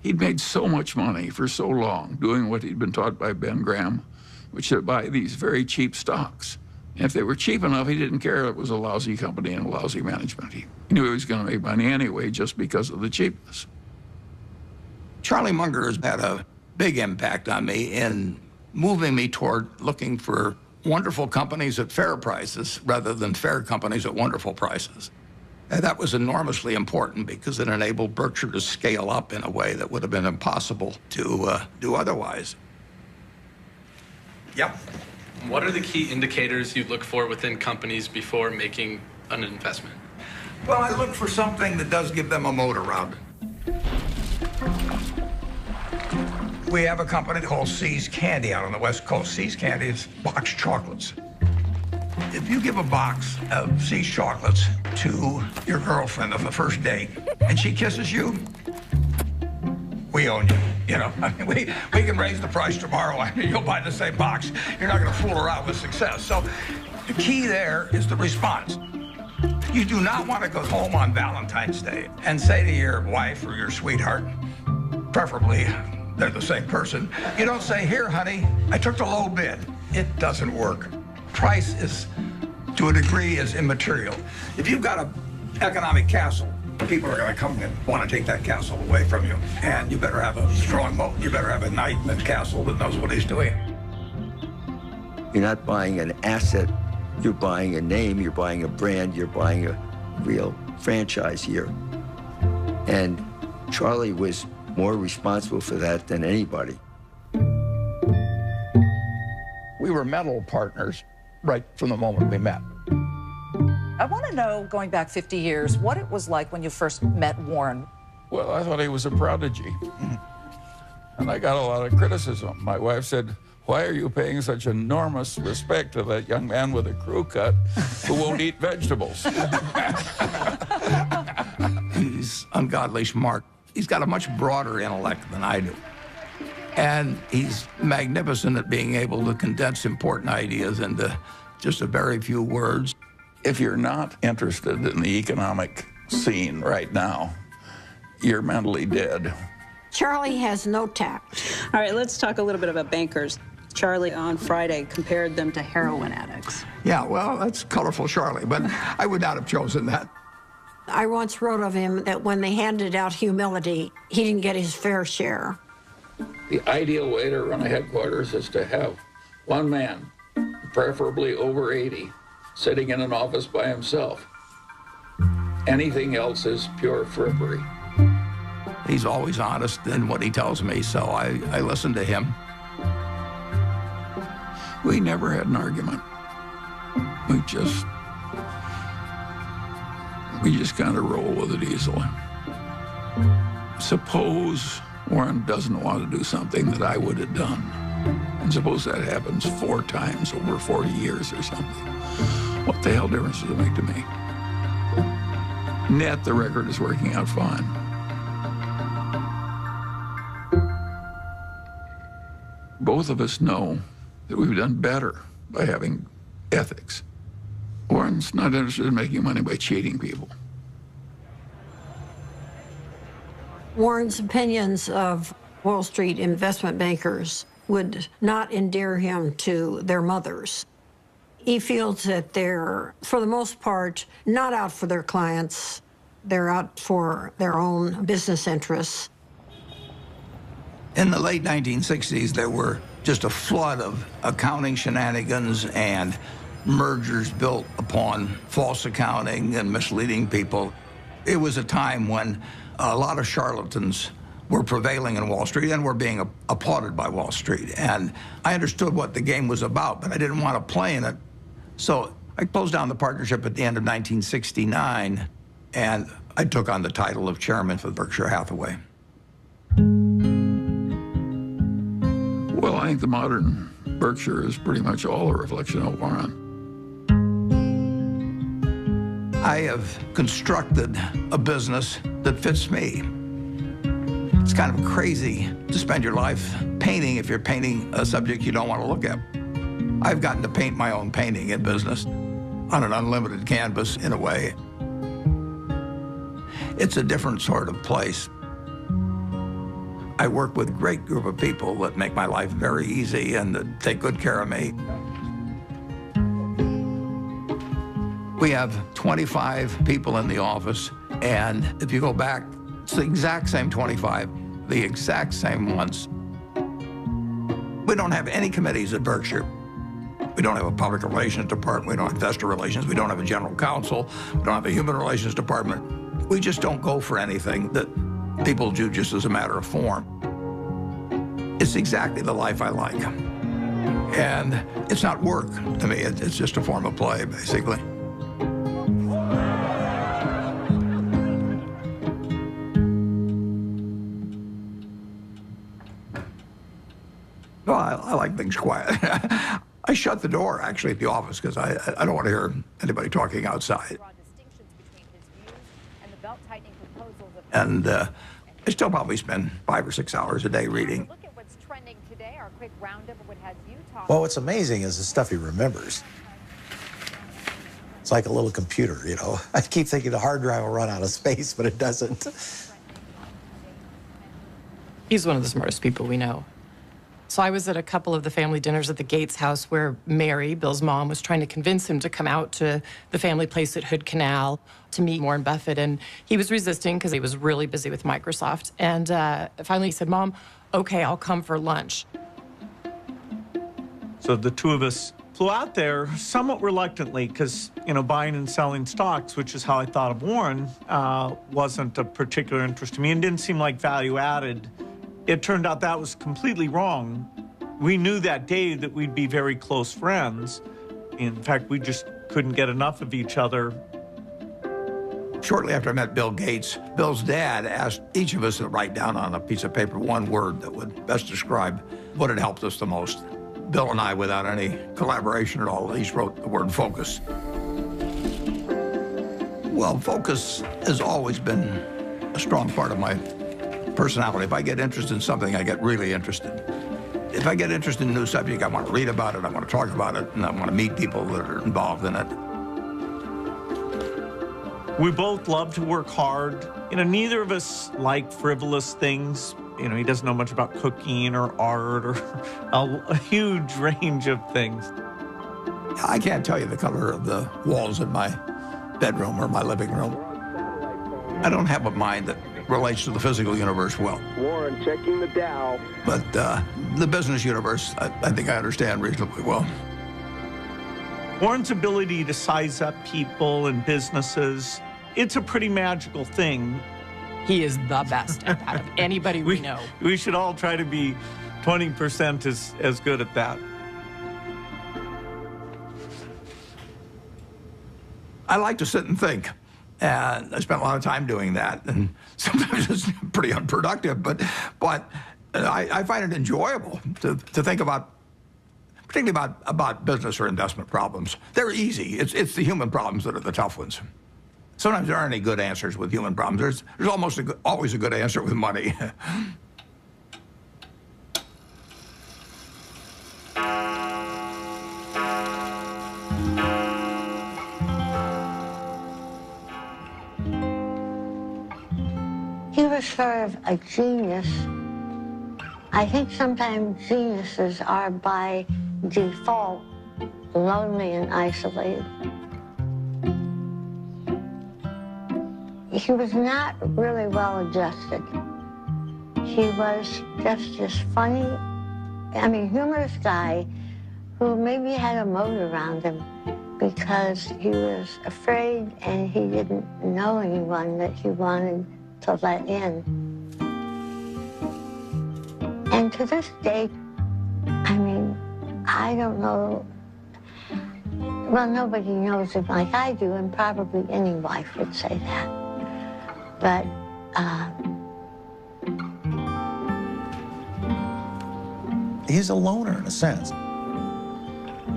He'd made so much money for so long doing what he'd been taught by Ben Graham, which is to buy these very cheap stocks. And if they were cheap enough, he didn't care if it was a lousy company and a lousy management. He knew he was going to make money anyway just because of the cheapness. Charlie Munger has had a big impact on me in moving me toward looking for wonderful companies at fair prices rather than fair companies at wonderful prices. And that was enormously important because it enabled Berkshire to scale up in a way that would have been impossible to do otherwise. Yep. What are the key indicators you look for within companies before making an investment? Well, I look for something that does give them a moat around it. We have a company called See's Candy out on the West Coast. See's Candy is boxed chocolates. If you give a box of See's chocolates to your girlfriend on the first date and she kisses you, we own you. You know, I mean, we can raise the price tomorrow and you'll buy the same box. You're not going to fool around with success. So the key there is the response. You do not want to go home on Valentine's Day and say to your wife or your sweetheart, preferably they're the same person, you don't say, here, honey, I took the low bid. It doesn't work. Price is, to a degree, is immaterial. If you've got an economic castle, people are going to come and want to take that castle away from you. And you better have a strong moat. You better have a knight in the castle that knows what he's doing. You're not buying an asset. You're buying a name, you're buying a brand, you're buying a real franchise here. And Charlie was more responsible for that than anybody. We were mental partners right from the moment we met. I want to know, going back 50 years, what it was like when you first met Warren. Well, I thought he was a prodigy. And I got a lot of criticism. My wife said, why are you paying such enormous respect to that young man with a crew cut who won't eat vegetables? He's ungodly smart. He's got a much broader intellect than I do. And he's magnificent at being able to condense important ideas into just a very few words. If you're not interested in the economic scene right now, you're mentally dead. Charlie has no tact. All right, let's talk a little bit about bankers. Charlie on Friday compared them to heroin addicts. Yeah, well, that's colorful, Charlie, but I would not have chosen that. I once wrote of him that when they handed out humility, he didn't get his fair share. The ideal way to run a headquarters is to have one man, preferably over 80, sitting in an office by himself. Anything else is pure frippery. He's always honest in what he tells me, so I listen to him. We never had an argument. We just kind of roll with it easily. Suppose Warren doesn't want to do something that I would have done. And suppose that happens 4 times over 40 years or something. What the hell difference does it make to me? Net, the record is working out fine. Both of us know that we've done better by having ethics. Warren's not interested in making money by cheating people. Warren's opinions of Wall Street investment bankers would not endear him to their mothers. He feels that they're, for the most part, not out for their clients. They're out for their own business interests. In the late 1960s, there were just a flood of accounting shenanigans and mergers built upon false accounting and misleading people. It was a time when a lot of charlatans were prevailing in Wall Street and were being applauded by Wall Street. And I understood what the game was about, but I didn't want to play in it. So I closed down the partnership at the end of 1969, and I took on the title of chairman for Berkshire Hathaway. Well, I think the modern Berkshire is pretty much all a reflection of Warren. I have constructed a business that fits me. It's kind of crazy to spend your life painting if you're painting a subject you don't want to look at. I've gotten to paint my own painting in business on an unlimited canvas, in a way. It's a different sort of place. I work with a great group of people that make my life very easy and that take good care of me. We have 25 people in the office, and if you go back, it's the exact same 25, the exact same ones. We don't have any committees at Berkshire. We don't have a public relations department. We don't have investor relations. We don't have a general counsel. We don't have a human relations department. We just don't go for anything that people do just as a matter of form. It's exactly the life I like. And it's not work to me. It's just a form of play, basically. Well, I like things quiet. I shut the door, actually, at the office because I don't want to hear anybody talking outside. And I still probably spend 5 or 6 hours a day reading. Look at what's trending today. Our quick roundup of what has you talking. Well, what's amazing is the stuff he remembers. It's like a little computer, you know. I keep thinking the hard drive will run out of space, but it doesn't. He's one of the smartest people we know. So I was at a couple of the family dinners at the Gates house where Mary, Bill's mom, was trying to convince him to come out to the family place at Hood Canal to meet Warren Buffett. And he was resisting because he was really busy with Microsoft. And finally he said, Mom, okay, I'll come for lunch. So the two of us flew out there somewhat reluctantly because, you know, buying and selling stocks, which is how I thought of Warren, wasn't a particular interest to me and didn't seem like value added. It turned out that was completely wrong. We knew that day that we'd be very close friends. In fact, we just couldn't get enough of each other. Shortly after I met Bill Gates, Bill's dad asked each of us to write down on a piece of paper one word that would best describe what had helped us the most. Bill and I, without any collaboration at all, each wrote the word focus. Well, focus has always been a strong part of my personality. If I get interested in something, I get really interested. If I get interested in a new subject, I want to read about it, I want to talk about it, and I want to meet people that are involved in it. We both love to work hard. You know, neither of us like frivolous things. You know, he doesn't know much about cooking or art or a huge range of things. I can't tell you the color of the walls in my bedroom or my living room. I don't have a mind that relates to the physical universe well. Warren checking the Dow. But the business universe, I think I understand reasonably well. Warren's ability to size up people and businesses, it's a pretty magical thing. He is the best at that of anybody we know. We should all try to be 20% as good at that. I like to sit and think. And I spent a lot of time doing that, and sometimes it's pretty unproductive, but I find it enjoyable to think about, particularly about business or investment problems. They're easy. It's the human problems that are the tough ones. Sometimes there aren't any good answers with human problems. There's almost always a good answer with money. He was sort of a genius. I think sometimes geniuses are by default lonely and isolated. He was not really well adjusted. He was just this funny, humorous guy who maybe had a moat around him because he was afraid and he didn't know anyone that he wanted to let in. And to this day, I don't know, well, nobody knows him like I do, and probably any wife would say that. But, he's a loner in a sense.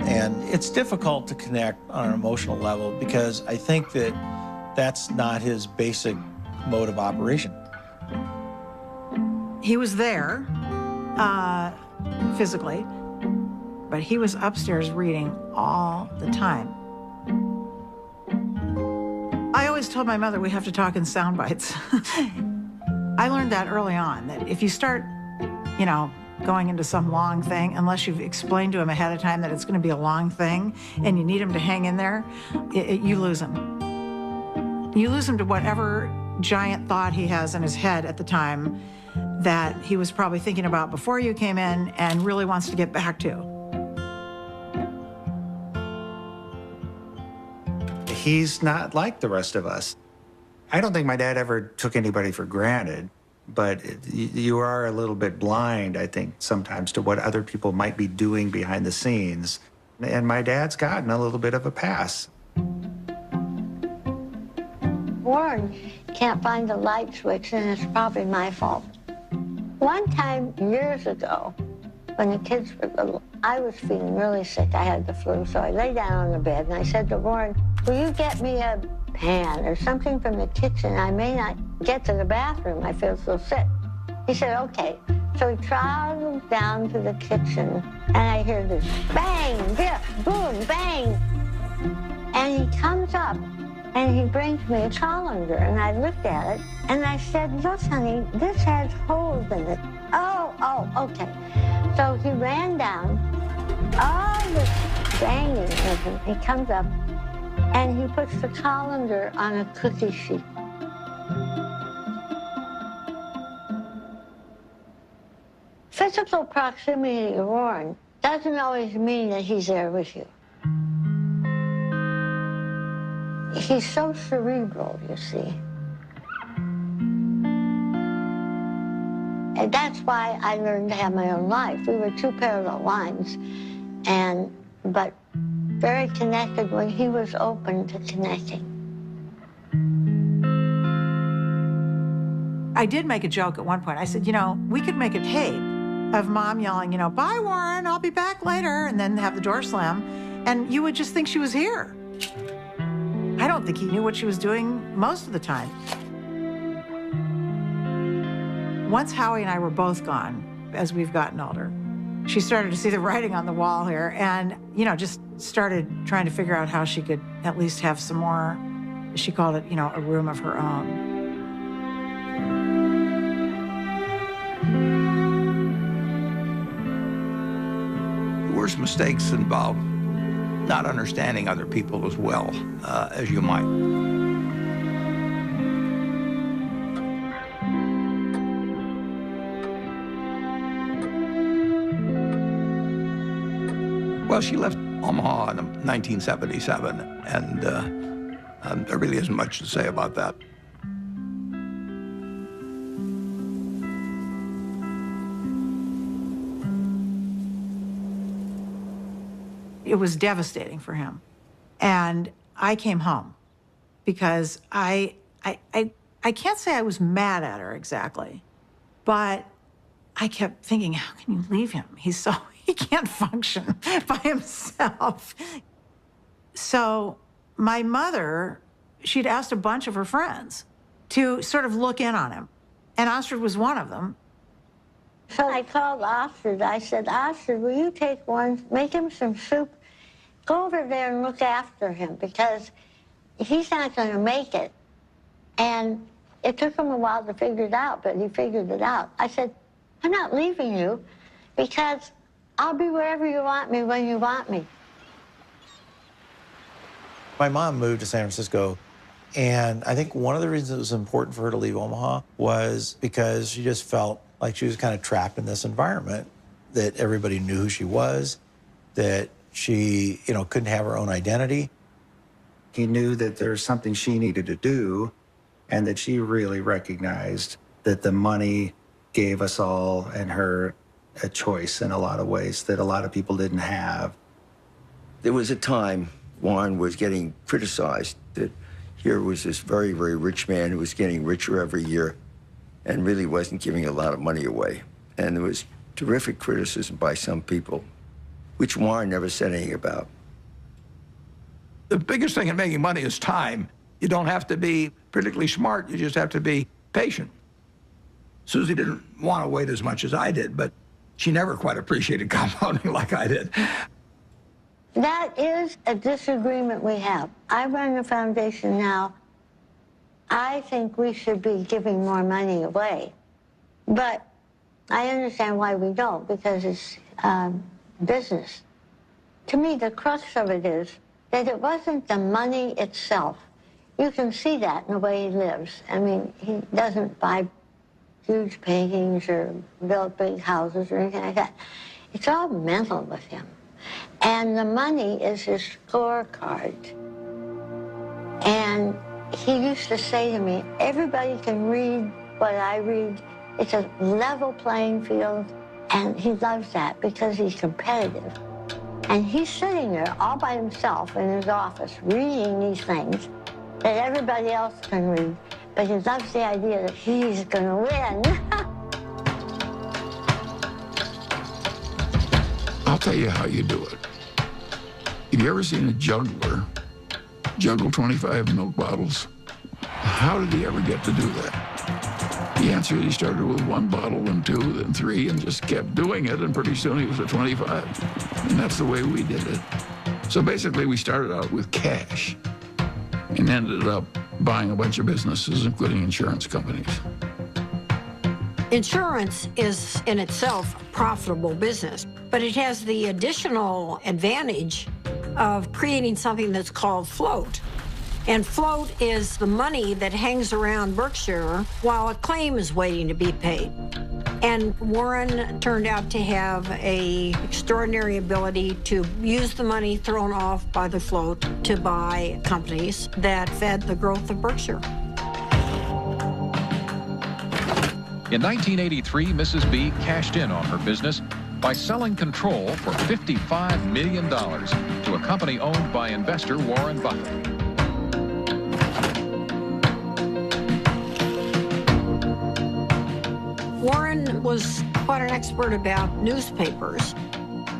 And it's difficult to connect on an emotional level because I think that that's not his basic mode of operation. He was there, physically, but he was upstairs reading all the time. I always told my mother we have to talk in sound bites. I learned that early on, that if you start, going into some long thing, unless you've explained to him ahead of time that it's going to be a long thing and you need him to hang in there, you lose him. You lose him to whatever giant thought he has in his head at the time that he was probably thinking about before you came in and really wants to get back to. He's not like the rest of us. I don't think my dad ever took anybody for granted, but you are a little bit blind, I think, sometimes to what other people might be doing behind the scenes. And my dad's gotten a little bit of a pass. Warren can't find the light switch, and it's probably my fault. One time, years ago, when the kids were little, I was feeling really sick. I had the flu, so I lay down on the bed, and I said to Warren, will you get me a pan or something from the kitchen? I may not get to the bathroom. I feel so sick. He said, okay. So he trotted down to the kitchen, and I hear this bang, biff, boom, bang. And he comes up and he brings me a colander, and I looked at it, and I said, look, honey, this has holes in it. Oh, okay. So he ran down, all this banging with him. He comes up, and he puts the colander on a cookie sheet. Physical proximity to Warren doesn't always mean that he's there with you. He's so cerebral, you see. And that's why I learned to have my own life. We were two parallel lines, but very connected when he was open to connecting. I did make a joke at one point. I said, we could make a tape of Mom yelling, bye, Warren, I'll be back later, and then have the door slam, and you would just think she was here. I don't think he knew what she was doing most of the time. Once Howie and I were both gone, as we've gotten older, she started to see the writing on the wall here and, just started trying to figure out how she could at least have some more, she called it, a room of her own. The worst mistakes involve not understanding other people as well as you might. Well, she left Omaha in 1977, and there really isn't much to say about that. It was devastating for him. And I came home because I can't say I was mad at her exactly, but I kept thinking, how can you leave him? He can't function by himself. So my mother, she'd asked a bunch of her friends to sort of look in on him. And Astrid was one of them. So I called Astrid. I said, Astrid, will you take one, make him some soup, go over there and look after him because he's not going to make it. And it took him a while to figure it out, but he figured it out. I said, I'm not leaving you because I'll be wherever you want me when you want me. My mom moved to San Francisco, and I think one of the reasons it was important for her to leave Omaha was because she just felt like she was kind of trapped in this environment, that everybody knew who she was, that she, couldn't have her own identity. He knew that there was something she needed to do, and that she really recognized that the money gave us all and her a choice in a lot of ways that a lot of people didn't have. There was a time Warren was getting criticized that here was this very, very rich man who was getting richer every year and really wasn't giving a lot of money away. And there was terrific criticism by some people, which Warren never said anything about. The biggest thing in making money is time. You don't have to be particularly smart, you just have to be patient. Susie didn't want to wait as much as I did, but she never quite appreciated compounding like I did. That is a disagreement we have. I run a foundation now. I think we should be giving more money away. But I understand why we don't, because it's business. To me, the crux of it is that it wasn't the money itself. You can see that in the way he lives. I mean, he doesn't buy huge paintings or build big houses or anything like that. It's all mental with him. And the money is his scorecard. And he used to say to me, everybody can read what I read. It's a level playing field. And he loves that because he's competitive. And he's sitting there all by himself in his office reading these things that everybody else can read. But he loves the idea that he's going to win. I'll tell you how you do it. Have you ever seen a juggler juggle 25 milk bottles? How did he ever get to do that? The answer is he started with 1 bottle, then 2, then 3, and just kept doing it, and pretty soon he was at 25. And that's the way we did it. So basically, we started out with cash. and ended up buying a bunch of businesses, including insurance companies. Insurance is in itself a profitable business, but it has the additional advantage of creating something that's called float. And float is the money that hangs around Berkshire while a claim is waiting to be paid. And Warren turned out to have an extraordinary ability to use the money thrown off by the float to buy companies that fed the growth of Berkshire. In 1983, Mrs. B cashed in on her business by selling control for $55 million to a company owned by investor Warren Buffett. Warren was quite an expert about newspapers.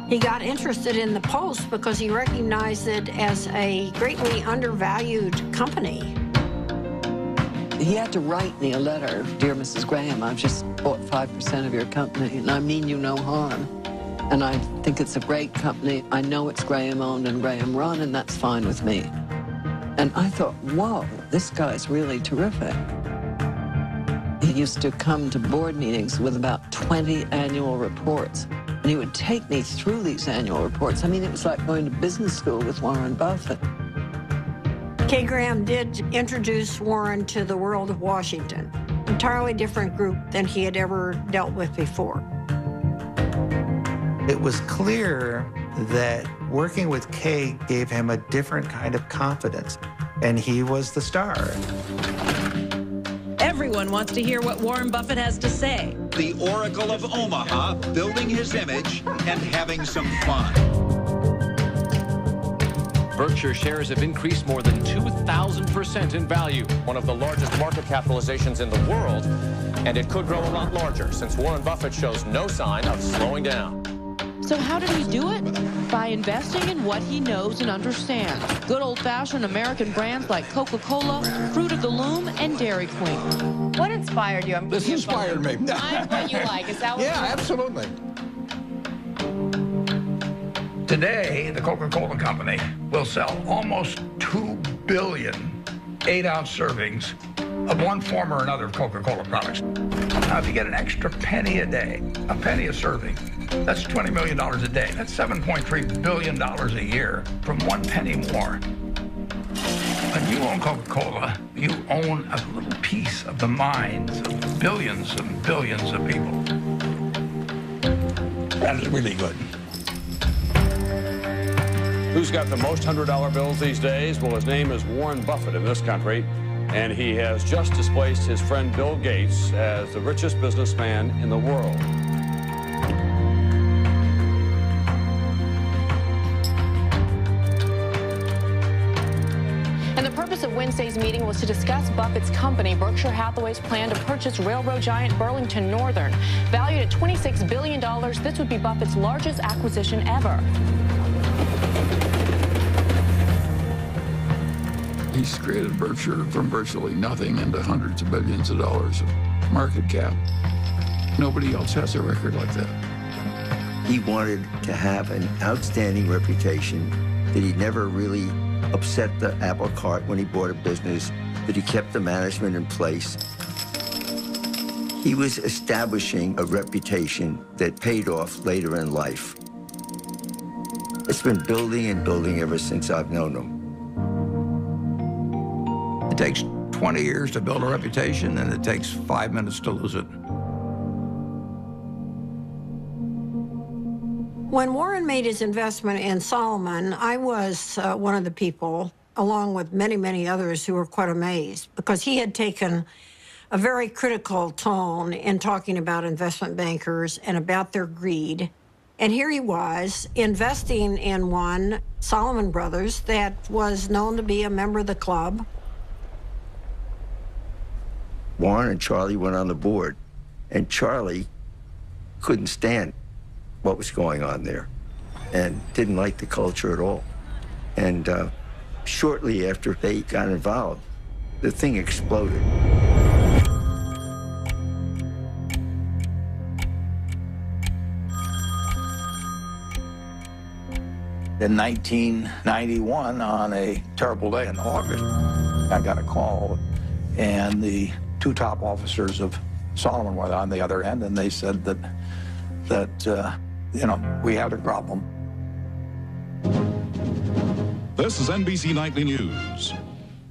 He got interested in the Post because he recognized it as a greatly undervalued company. He had to write me a letter. Dear Mrs. Graham, I've just bought 5% of your company, and I mean you no harm. And I think it's a great company. I know it's Graham owned and Graham run, and that's fine with me. And I thought, whoa, this guy's really terrific. He used to come to board meetings with about 20 annual reports, and he would take me through these annual reports. I mean, it was like going to business school with Warren Buffett. Kay Graham did introduce Warren to the world of Washington, an entirely different group than he had ever dealt with before. It was clear that working with Kay gave him a different kind of confidence, and he was the star. Everyone wants to hear what Warren Buffett has to say. The Oracle of Omaha, building his image and having some fun. Berkshire shares have increased more than 2,000% in value, one of the largest market capitalizations in the world, and it could grow a lot larger since Warren Buffett shows no sign of slowing down. So how did he do it? By investing in what he knows and understands. Good old-fashioned American brands like Coca-Cola, Fruit of the Loom, and Dairy Queen. What inspired you? This inspired me. Find what you like. Is that what Yeah, absolutely. Today, the Coca-Cola Company will sell almost 2 billion 8-ounce servings of one form or another of Coca-Cola products. Now, if you get an extra penny a day, a penny a serving, that's $20 million a day. That's $7.3 billion a year from 1 penny more. When you own Coca-Cola, you own a little piece of the minds of billions and billions of people. That is really good. Who's got the most $100 bills these days? Well, his name is Warren Buffett in this country, and he has just displaced his friend Bill Gates as the richest businessman in the world. And the purpose of Wednesday's meeting was to discuss Buffett's company, Berkshire Hathaway's plan to purchase railroad giant Burlington Northern. Valued at $26 billion, this would be Buffett's largest acquisition ever. He's created Berkshire from virtually nothing into hundreds of billions of dollars of market cap. Nobody else has a record like that. He wanted to have an outstanding reputation, that he never really upset the apple cart when he bought a business, that he kept the management in place. He was establishing a reputation that paid off later in life. It's been building and building ever since I've known him. It takes 20 years to build a reputation, and it takes 5 minutes to lose it. When Warren made his investment in Salomon, I was one of the people, along with many, many others, who were quite amazed, because he had taken a very critical tone in talking about investment bankers and about their greed. And here he was investing in one, Salomon Brothers, that was known to be a member of the club. Warren and Charlie went on the board, and Charlie couldn't stand what was going on there and didn't like the culture at all. And shortly after they got involved, the thing exploded. In 1991, on a terrible day in August, I got a call, and the two top officers of Salomon were on the other end, and they said that we had a problem. This is NBC Nightly News.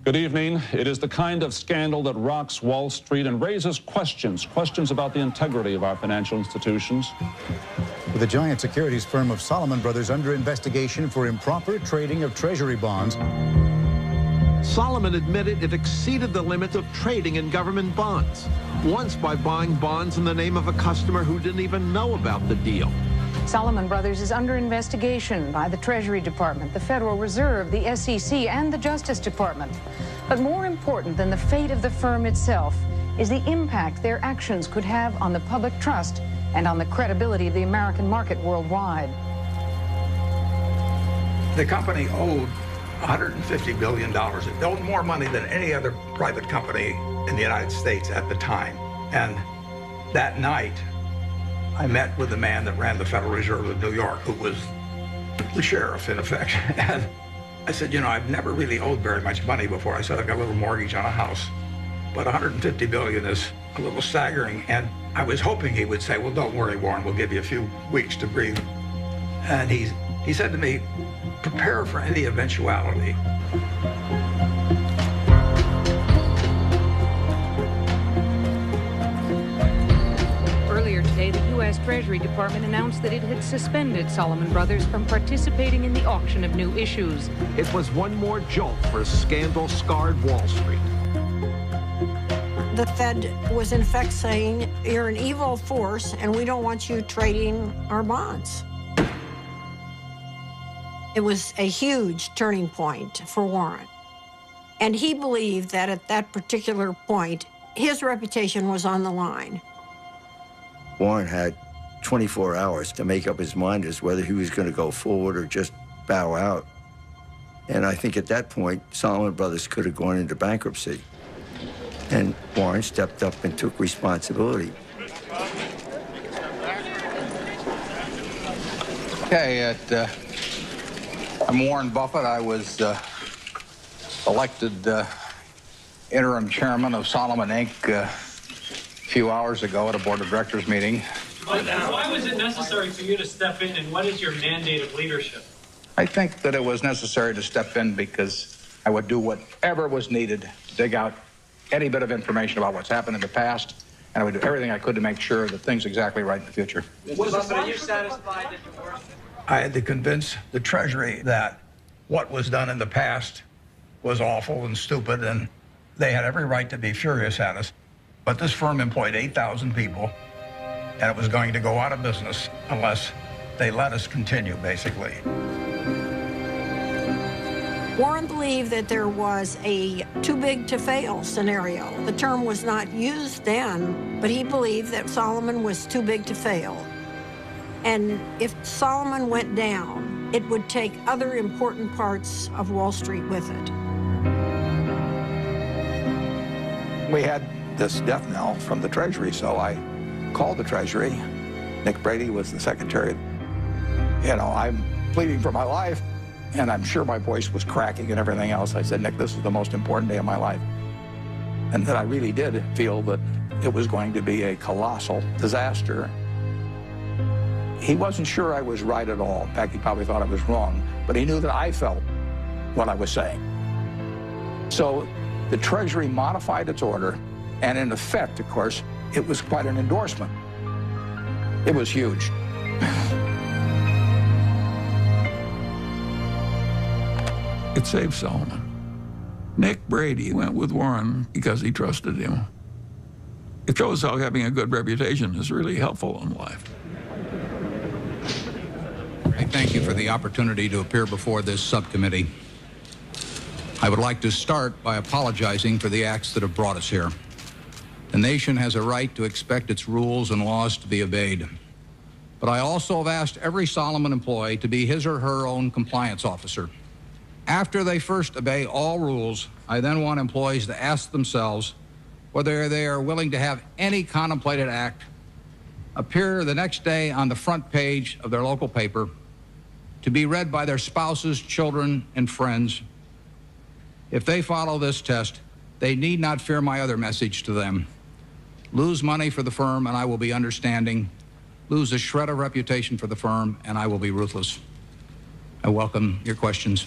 Good evening. It is the kind of scandal that rocks Wall Street and raises questions about the integrity of our financial institutions. With the giant securities firm of Salomon Brothers under investigation for improper trading of treasury bonds. Salomon admitted it exceeded the limit of trading in government bonds, once by buying bonds in the name of a customer who didn't even know about the deal. Salomon Brothers is under investigation by the Treasury Department, the Federal Reserve, the SEC, and the Justice Department. But more important than the fate of the firm itself is the impact their actions could have on the public trust and on the credibility of the American market worldwide. The company owed $150 billion. It owed more money than any other private company in the United States at the time. And that night, I met with the man that ran the Federal Reserve of New York, who was the sheriff, in effect. And I said, I've never really owed very much money before. I said, I've got a little mortgage on a house, but $150 billion is a little staggering. And I was hoping he would say, well, don't worry, Warren, we'll give you a few weeks to breathe. And he said to me, prepare for any eventuality. Earlier today, the U.S. Treasury Department announced that it had suspended Salomon Brothers from participating in the auction of new issues. It was one more jolt for a scandal-scarred Wall Street. The Fed was in fact saying, you're an evil force and we don't want you trading our bonds. It was a huge turning point for Warren. And he believed that at that particular point, his reputation was on the line. Warren had 24 hours to make up his mind as whether he was going to go forward or just bow out. And I think at that point, Salomon Brothers could have gone into bankruptcy. And Warren stepped up and took responsibility. Okay, I'm Warren Buffett. I was elected interim chairman of Salomon Inc. A few hours ago at a board of directors meeting. Why was it necessary for you to step in, and what is your mandate of leadership? I think that it was necessary to step in because I would do whatever was needed to dig out any bit of information about what's happened in the past, and I would do everything I could to make sure that things are exactly right in the future. Mr. Buffett, are you satisfied that your work... I had to convince the Treasury that what was done in the past was awful and stupid, and they had every right to be furious at us. But this firm employed 8,000 people, and it was going to go out of business unless they let us continue, basically. Warren believed that there was a too big to fail scenario. The term was not used then, but he believed that Salomon was too big to fail. And if Salomon went down, it would take other important parts of Wall Street with it. We had this death knell from the Treasury, so I called the Treasury. Nick Brady was the secretary. I'm pleading for my life, and I'm sure my voice was cracking and everything else. I said, Nick, this is the most important day of my life. And that I really did feel that it was going to be a colossal disaster. He wasn't sure I was right at all. In fact, he probably thought I was wrong, but he knew that I felt what I was saying. So the Treasury modified its order, and in effect, of course, it was quite an endorsement. It was huge. It saved Salomon. Nick Brady went with Warren because he trusted him. It shows how having a good reputation is really helpful in life. I thank you for the opportunity to appear before this subcommittee. I would like to start by apologizing for the acts that have brought us here. The nation has a right to expect its rules and laws to be obeyed. But I also have asked every Salomon employee to be his or her own compliance officer. After they first obey all rules, I then want employees to ask themselves whether they are willing to have any contemplated act appear the next day on the front page of their local paper to be read by their spouses, children, and friends. If they follow this test, they need not fear my other message to them. Lose money for the firm, and I will be understanding. Lose a shred of reputation for the firm, and I will be ruthless. I welcome your questions.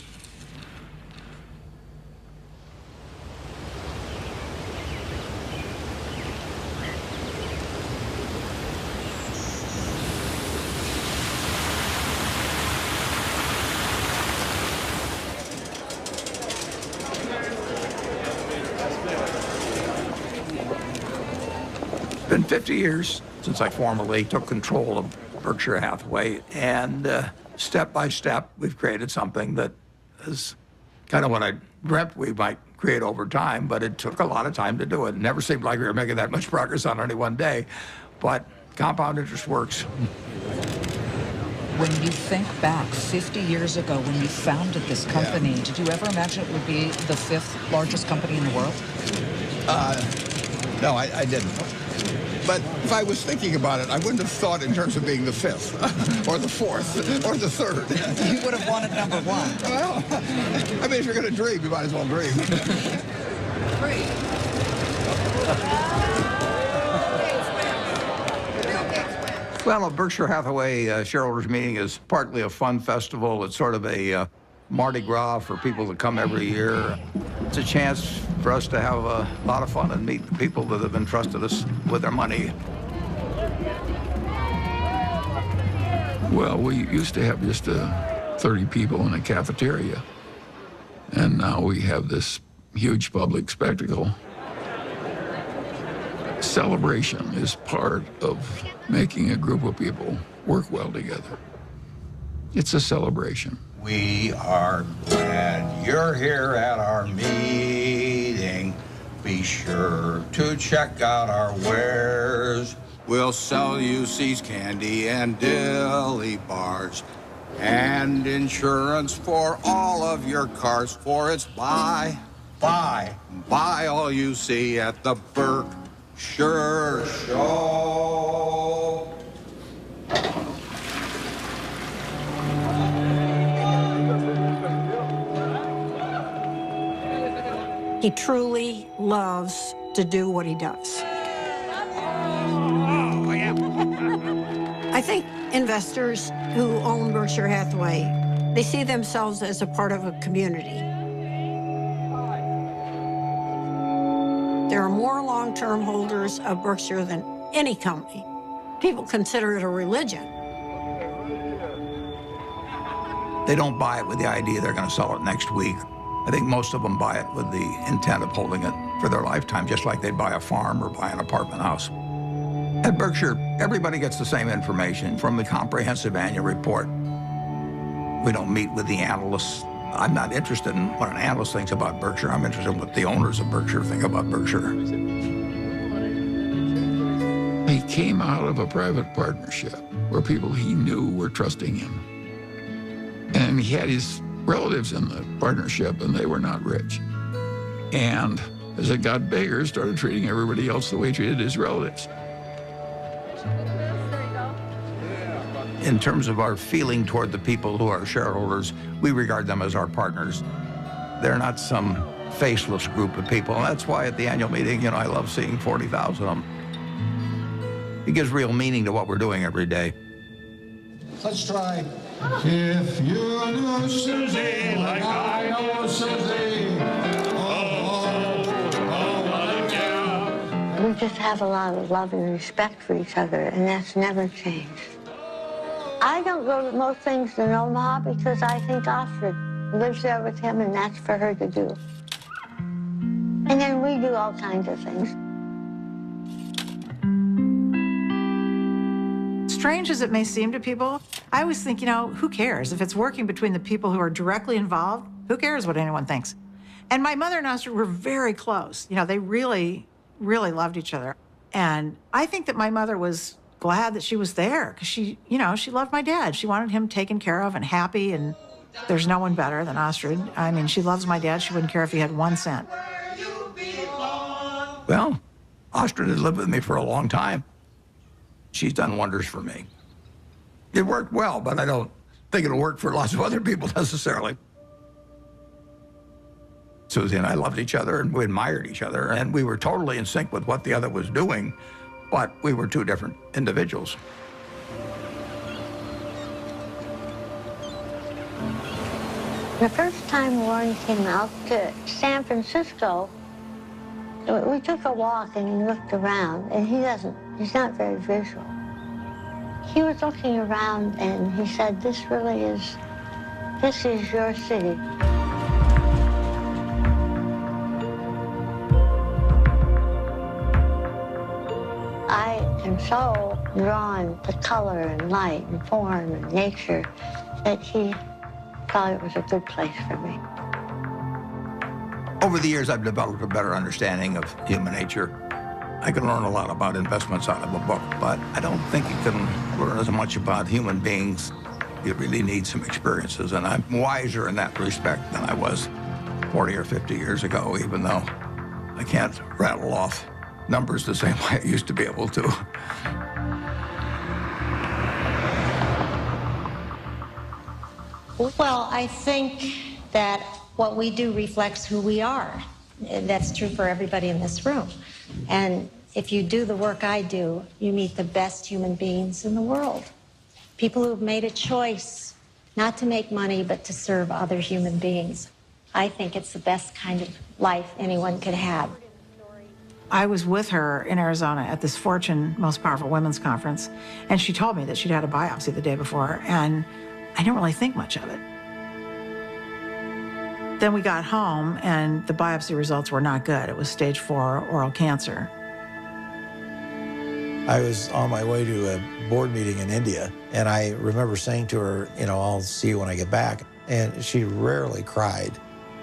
It's been 50 years since I formally took control of Berkshire Hathaway, and step by step, we've created something that is kind of what I dreamt we might create over time, but it took a lot of time to do it. It never seemed like we were making that much progress on any one day, but compound interest works. When you think back 50 years ago when you founded this company, did you ever imagine it would be the 5th largest company in the world? No, I didn't. But if I was thinking about it, I wouldn't have thought in terms of being the 5th, or the 4th, or the 3rd. You would have wanted number 1. Well, I mean, if you're going to dream, you might as well dream. Well, a Berkshire Hathaway shareholders meeting is partly a fun festival. It's sort of a Mardi Gras for people that come every year. It's a chance for us to have a lot of fun and meet the people that have entrusted us with their money. Well, we used to have just 30 people in a cafeteria, and now we have this huge public spectacle. Celebration is part of making a group of people work well together. It's a celebration. We are glad you're here at our meeting. Be sure to check out our wares. We'll sell you C's candy and dilly bars and insurance for all of your cars, for it's buy all you see at the Berkshire Show. He truly loves to do what he does. I think investors who own Berkshire Hathaway, they see themselves as a part of a community. There are more long-term holders of Berkshire than any company. People consider it a religion. They don't buy it with the idea they're going to sell it next week. I think most of them buy it with the intent of holding it for their lifetime, just like they'd buy a farm or buy an apartment house. At Berkshire, everybody gets the same information from the comprehensive annual report. We don't meet with the analysts. I'm not interested in what an analyst thinks about Berkshire. I'm interested in what the owners of Berkshire think about Berkshire. He came out of a private partnership where people he knew were trusting him. And he had his relatives in the partnership, and they were not rich. And as it got bigger, started treating everybody else the way he treated his relatives. In terms of our feeling toward the people who are shareholders, we regard them as our partners. They're not some faceless group of people. And that's why at the annual meeting, I love seeing 40,000 of them. It gives real meaning to what we're doing every day. Let's try. If you knew Susie like I know Susie, what a gal. We just have a lot of love and respect for each other, and that's never changed. I don't go to most things in Omaha because I think Astrid lives there with him, and that's for her to do. And then we do all kinds of things. Strange as it may seem to people, I always think, who cares? If it's working between the people who are directly involved, who cares what anyone thinks? And my mother and Astrid were very close. They really, really loved each other. And I think that my mother was glad that she was there because she loved my dad. She wanted him taken care of and happy, and there's no one better than Astrid. I mean, she loves my dad. She wouldn't care if he had 1 cent. Well, Astrid has lived with me for a long time. She's done wonders for me. It worked well, but I don't think it'll work for lots of other people necessarily. Susie and I loved each other, and we admired each other, and we were totally in sync with what the other was doing, but we were two different individuals. The first time Warren came out to San Francisco, we took a walk and he looked around, and he's not very visual. He was looking around and he said, this is your city. I am so drawn to color and light and form and nature that he thought it was a good place for me. Over the years, I've developed a better understanding of human nature. I can learn a lot about investments out of a book, but I don't think you can learn as much about human beings. You really need some experiences, and I'm wiser in that respect than I was 40 or 50 years ago, even though I can't rattle off numbers the same way I used to be able to. Well, I think that what we do reflects who we are. That's true for everybody in this room. And if you do the work I do, you meet the best human beings in the world. People who've made a choice not to make money, but to serve other human beings. I think it's the best kind of life anyone could have. I was with her in Arizona at this Fortune Most Powerful Women's Conference, and she told me that she'd had a biopsy the day before, and I didn't really think much of it. Then we got home, and the biopsy results were not good. It was stage 4 oral cancer. I was on my way to a board meeting in India, and I remember saying to her, I'll see you when I get back. And she rarely cried,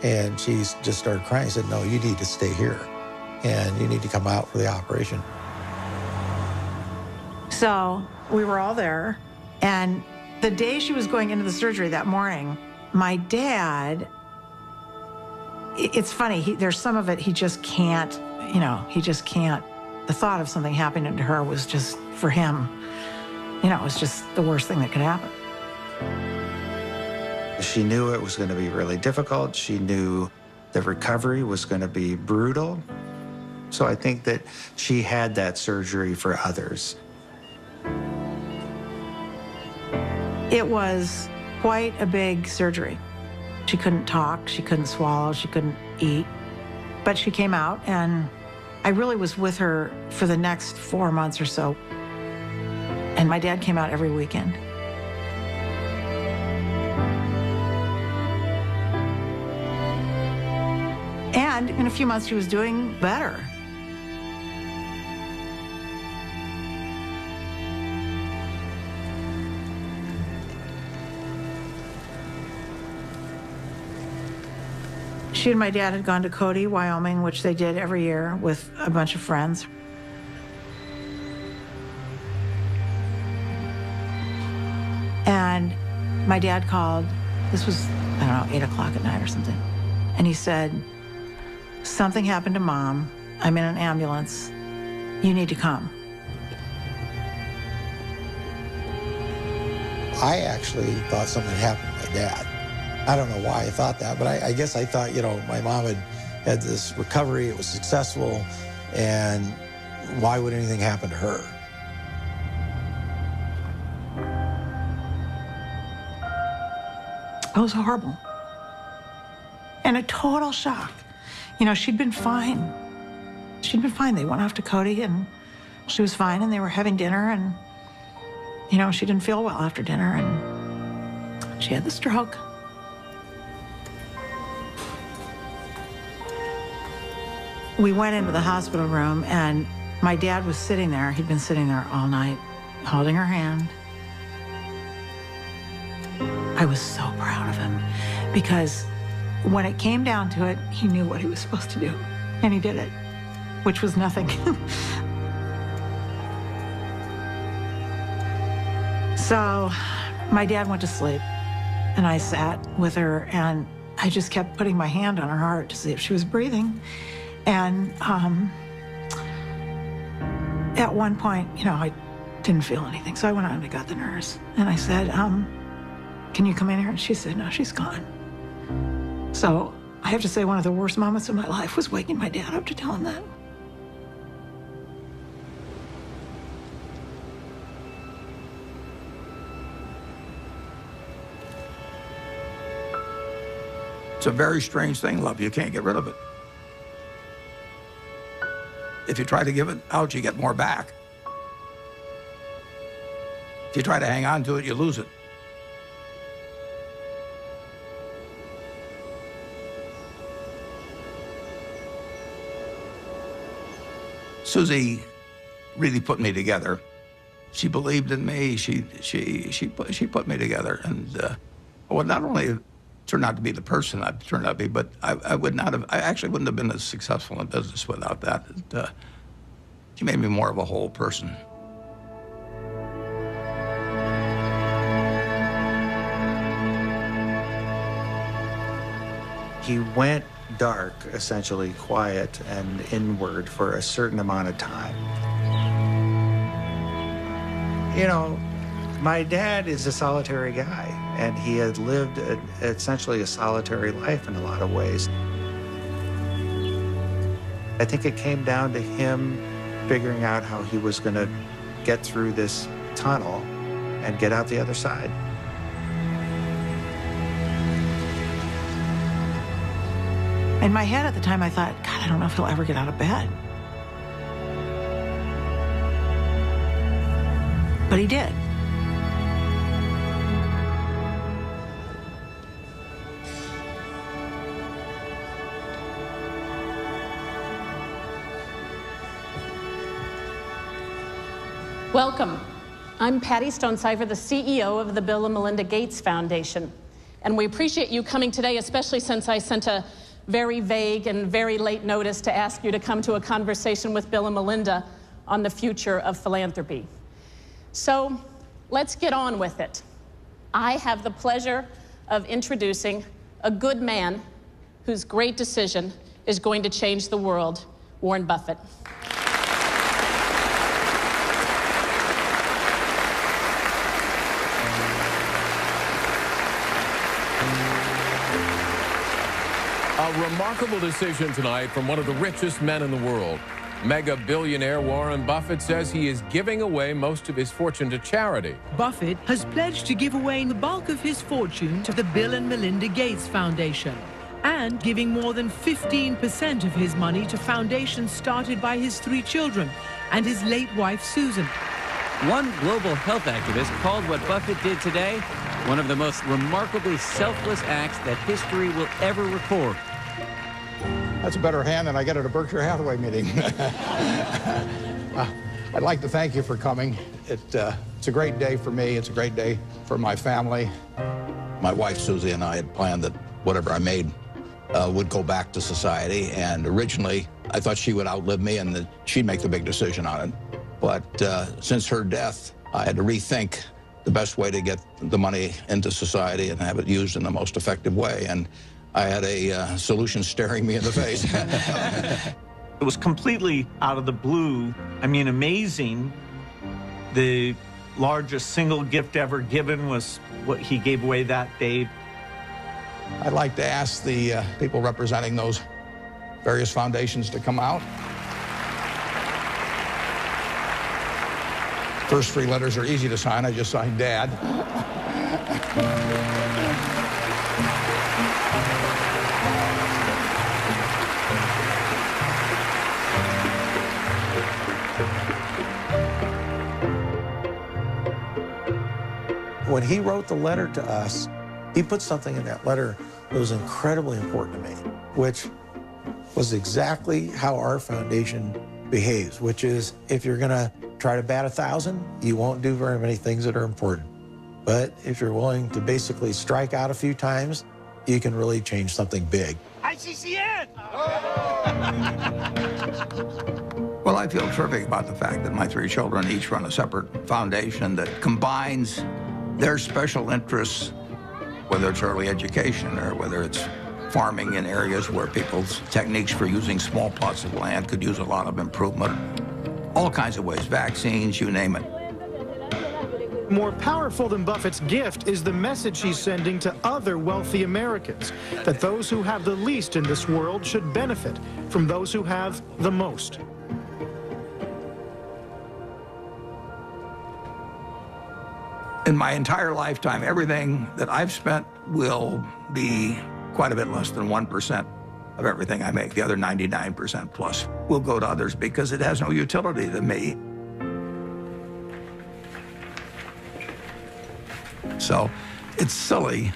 and she just started crying. I said, no, you need to stay here, and you need to come out for the operation. So we were all there, and the day she was going into the surgery that morning, my dad, it's funny, there's some of it he just can't, he just can't. The thought of something happening to her was just, for him, it was just the worst thing that could happen. She knew it was going to be really difficult. She knew the recovery was going to be brutal. So I think that she had that surgery for others. It was quite a big surgery. She couldn't talk, she couldn't swallow, she couldn't eat. But she came out, and I really was with her for the next 4 months or so. And my dad came out every weekend. And in a few months, she was doing better. She and my dad had gone to Cody, Wyoming, which they did every year with a bunch of friends. And my dad called, this was, 8 o'clock at night or something. And he said, something happened to Mom. I'm in an ambulance. You need to come. I actually thought something happened to my dad. I don't know why I thought that, but I guess I thought, my mom had this recovery, it was successful, and why would anything happen to her? It was horrible. And a total shock. She'd been fine. She'd been fine. They went off to Cody, and she was fine, and they were having dinner, and, she didn't feel well after dinner, and she had the stroke. We went into the hospital room, and my dad was sitting there. He'd been sitting there all night, holding her hand. I was so proud of him, because when it came down to it, he knew what he was supposed to do, and he did it, which was nothing. So my dad went to sleep, and I sat with her, and I just kept putting my hand on her heart to see if she was breathing. And at one point, I didn't feel anything. So I went out and I got the nurse. And I said, can you come in here? And she said, no, she's gone. So I have to say one of the worst moments of my life was waking my dad up to tell him that. It's a very strange thing, love. You can't get rid of it. If you try to give it out, you get more back. If you try to hang on to it, you lose it. Susie really put me together. She believed in me. She put me together, and well, not only turned out to be the person I've turned out to be, but I actually wouldn't have been as successful in business without that. She made me more of a whole person. He went dark, essentially quiet and inward for a certain amount of time. You know, my dad is a solitary guy, and he had lived essentially a solitary life in a lot of ways. I think it came down to him figuring out how he was going to get through this tunnel and get out the other side. In my head at the time, I thought, God, I don't know if he'll ever get out of bed. But he did. Welcome. I'm Patty Stonecipher, the CEO of the Bill and Melinda Gates Foundation. And we appreciate you coming today, especially since I sent a very vague and very late notice to ask you to come to a conversation with Bill and Melinda on the future of philanthropy. So let's get on with it. I have the pleasure of introducing a good man whose great decision is going to change the world, Warren Buffett. A remarkable decision tonight from one of the richest men in the world. Mega billionaire Warren Buffett says he is giving away most of his fortune to charity. Buffett has pledged to give away the bulk of his fortune to the Bill and Melinda Gates Foundation and giving more than 15% of his money to foundations started by his 3 children and his late wife, Susan. One global health activist called what Buffett did today one of the most remarkably selfless acts that history will ever record. That's a better hand than I get at a Berkshire Hathaway meeting. I'd like to thank you for coming. It's a great day for me. It's a great day for my family. My wife, Susie, and I had planned that whatever I made would go back to society. And originally, I thought she would outlive me and that she'd make the big decision on it. But since her death, I had to rethink the best way to get the money into society and have it used in the most effective way. And I had a solution staring me in the face. It was completely out of the blue. I mean, amazing. The largest single gift ever given was what he gave away that day. I'd like to ask the people representing those various foundations to come out. First 3 letters are easy to sign. I just signed Dad. When he wrote the letter to us, he put something in that letter that was incredibly important to me, which was exactly how our foundation behaves, which is if you're going to try to bat 1,000, you won't do very many things that are important. But if you're willing to basically strike out a few times, you can really change something big. ICCN! Well, I feel terrific about the fact that my 3 children each run a separate foundation that combines their special interests, whether it's early education or whether it's farming in areas where people's techniques for using small plots of land could use a lot of improvement. All kinds of ways, vaccines, you name it. More powerful than Buffett's gift is the message he's sending to other wealthy Americans, that those who have the least in this world should benefit from those who have the most. In my entire lifetime, everything that I've spent will be quite a bit less than 1% of everything I make. The other 99% plus will go to others because it has no utility to me. So it's silly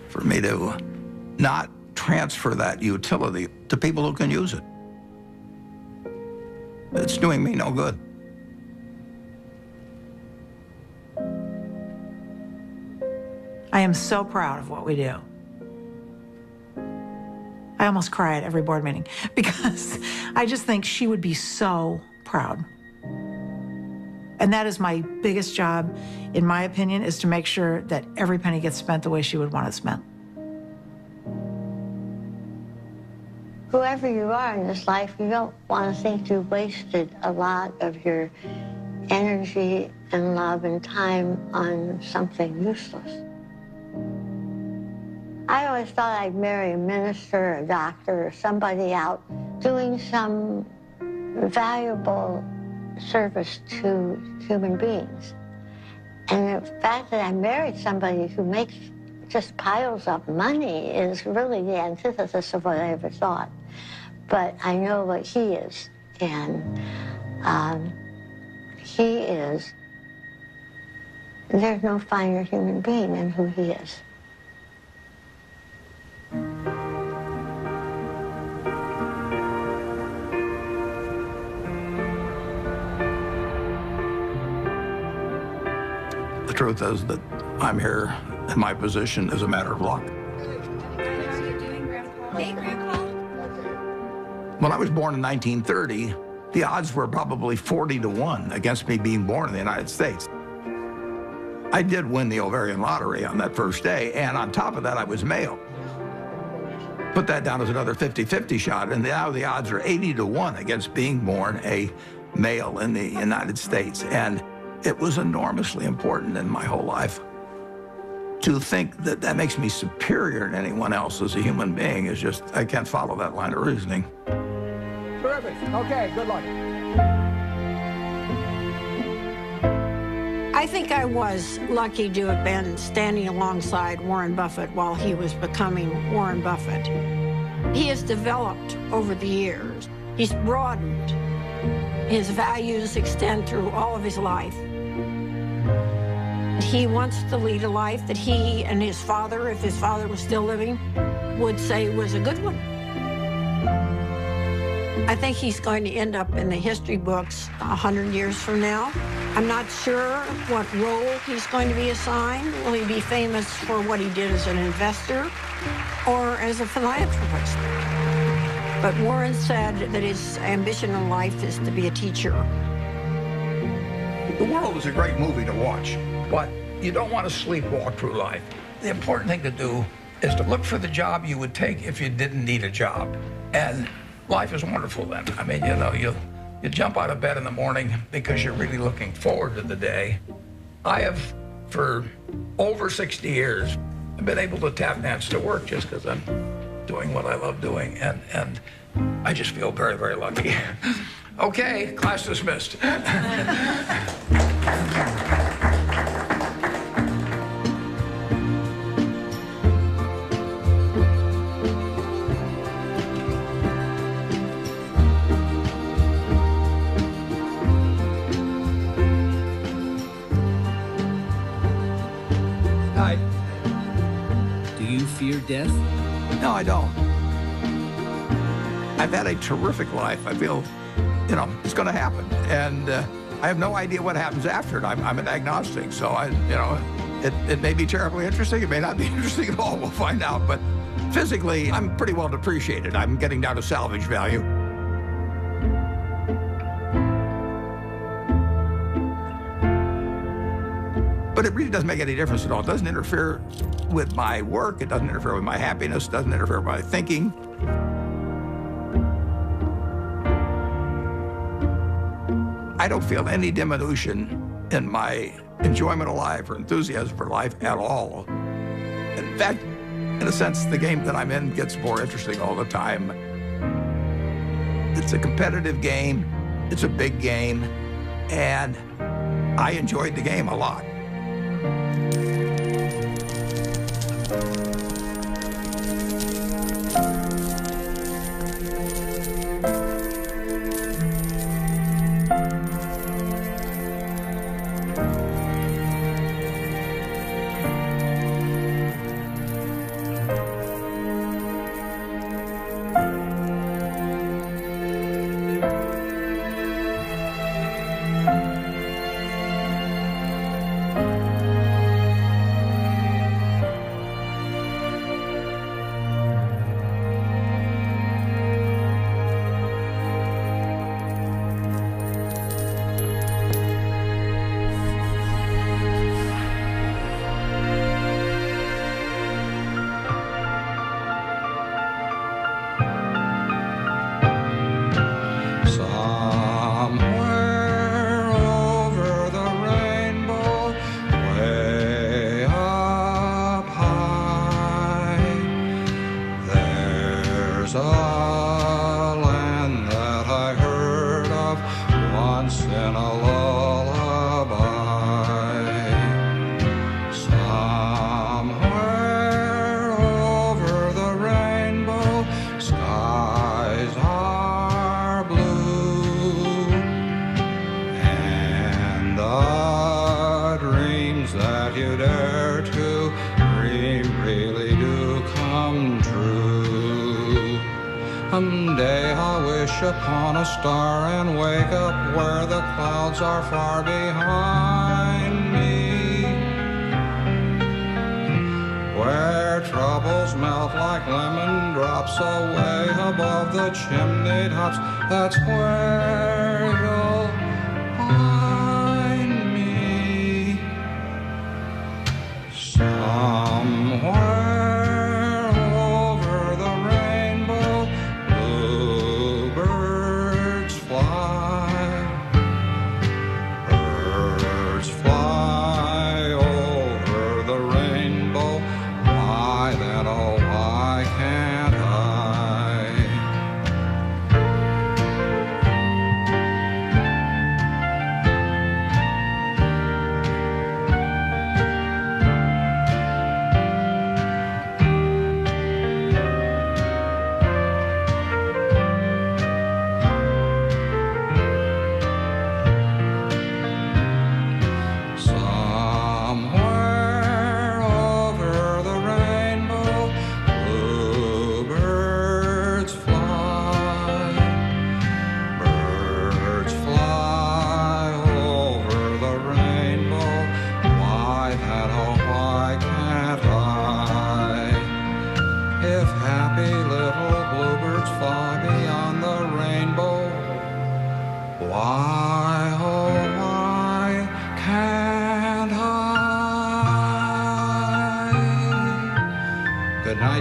for me to not transfer that utility to people who can use it. It's doing me no good. I am so proud of what we do. I almost cry at every board meeting because I just think she would be so proud. And that is my biggest job, in my opinion, is to make sure that every penny gets spent the way she would want it spent. Whoever you are in this life, you don't want to think you wasted a lot of your energy and love and time on something useless. I always thought I'd marry a minister, a doctor, or somebody out doing some valuable service to human beings. And the fact that I married somebody who makes just piles of money is really the antithesis of what I ever thought. But I know what he is, and he is, there's no finer human being than who he is. The truth is that I'm here in my position as a matter of luck. When I was born in 1930, the odds were probably 40-1 against me being born in the United States. I did win the ovarian lottery on that first day, and on top of that, I was male. Put that down as another 50-50 shot, and now the odds are 80-1 against being born a male in the United States. And it was enormously important in my whole life. To think that that makes me superior to anyone else as a human being is just, I can't follow that line of reasoning. Terrific. Okay, good luck. I think I was lucky to have been standing alongside Warren Buffett while he was becoming Warren Buffett. He has developed over the years. He's broadened. His values extend through all of his life. He wants to lead a life that he and his father, if his father was still living, would say was a good one. I think he's going to end up in the history books 100 years from now. I'm not sure what role he's going to be assigned. Will he be famous for what he did as an investor or as a philanthropist? But Warren said that his ambition in life is to be a teacher. The world is a great movie to watch, but you don't want to sleepwalk through life. The important thing to do is to look for the job you would take if you didn't need a job. And life is wonderful then. I mean, you know, you jump out of bed in the morning because you're really looking forward to the day. I have, for over 60 years, been able to tap dance to work just because I'm doing what I love doing. And I just feel very, very lucky. Okay, class dismissed. Do you fear death? No, I don't. I've had a terrific life. I feel, you know, it's going to happen. And I have no idea what happens after it. I'm an agnostic, so it may be terribly interesting. It may not be interesting at all. We'll find out. But physically, I'm pretty well depreciated. I'm getting down to salvage value. But it really doesn't make any difference at all. It doesn't interfere with my work. It doesn't interfere with my happiness. It doesn't interfere with my thinking. I don't feel any diminution in my enjoyment of life or enthusiasm for life at all. In fact, in a sense, the game that I'm in gets more interesting all the time. It's a competitive game, it's a big game, and I enjoyed the game a lot. Upon a star and wake up where the clouds are far behind me, where troubles melt like lemon drops away above the chimney tops. That's where you'll find me, somewhere.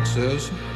Susie.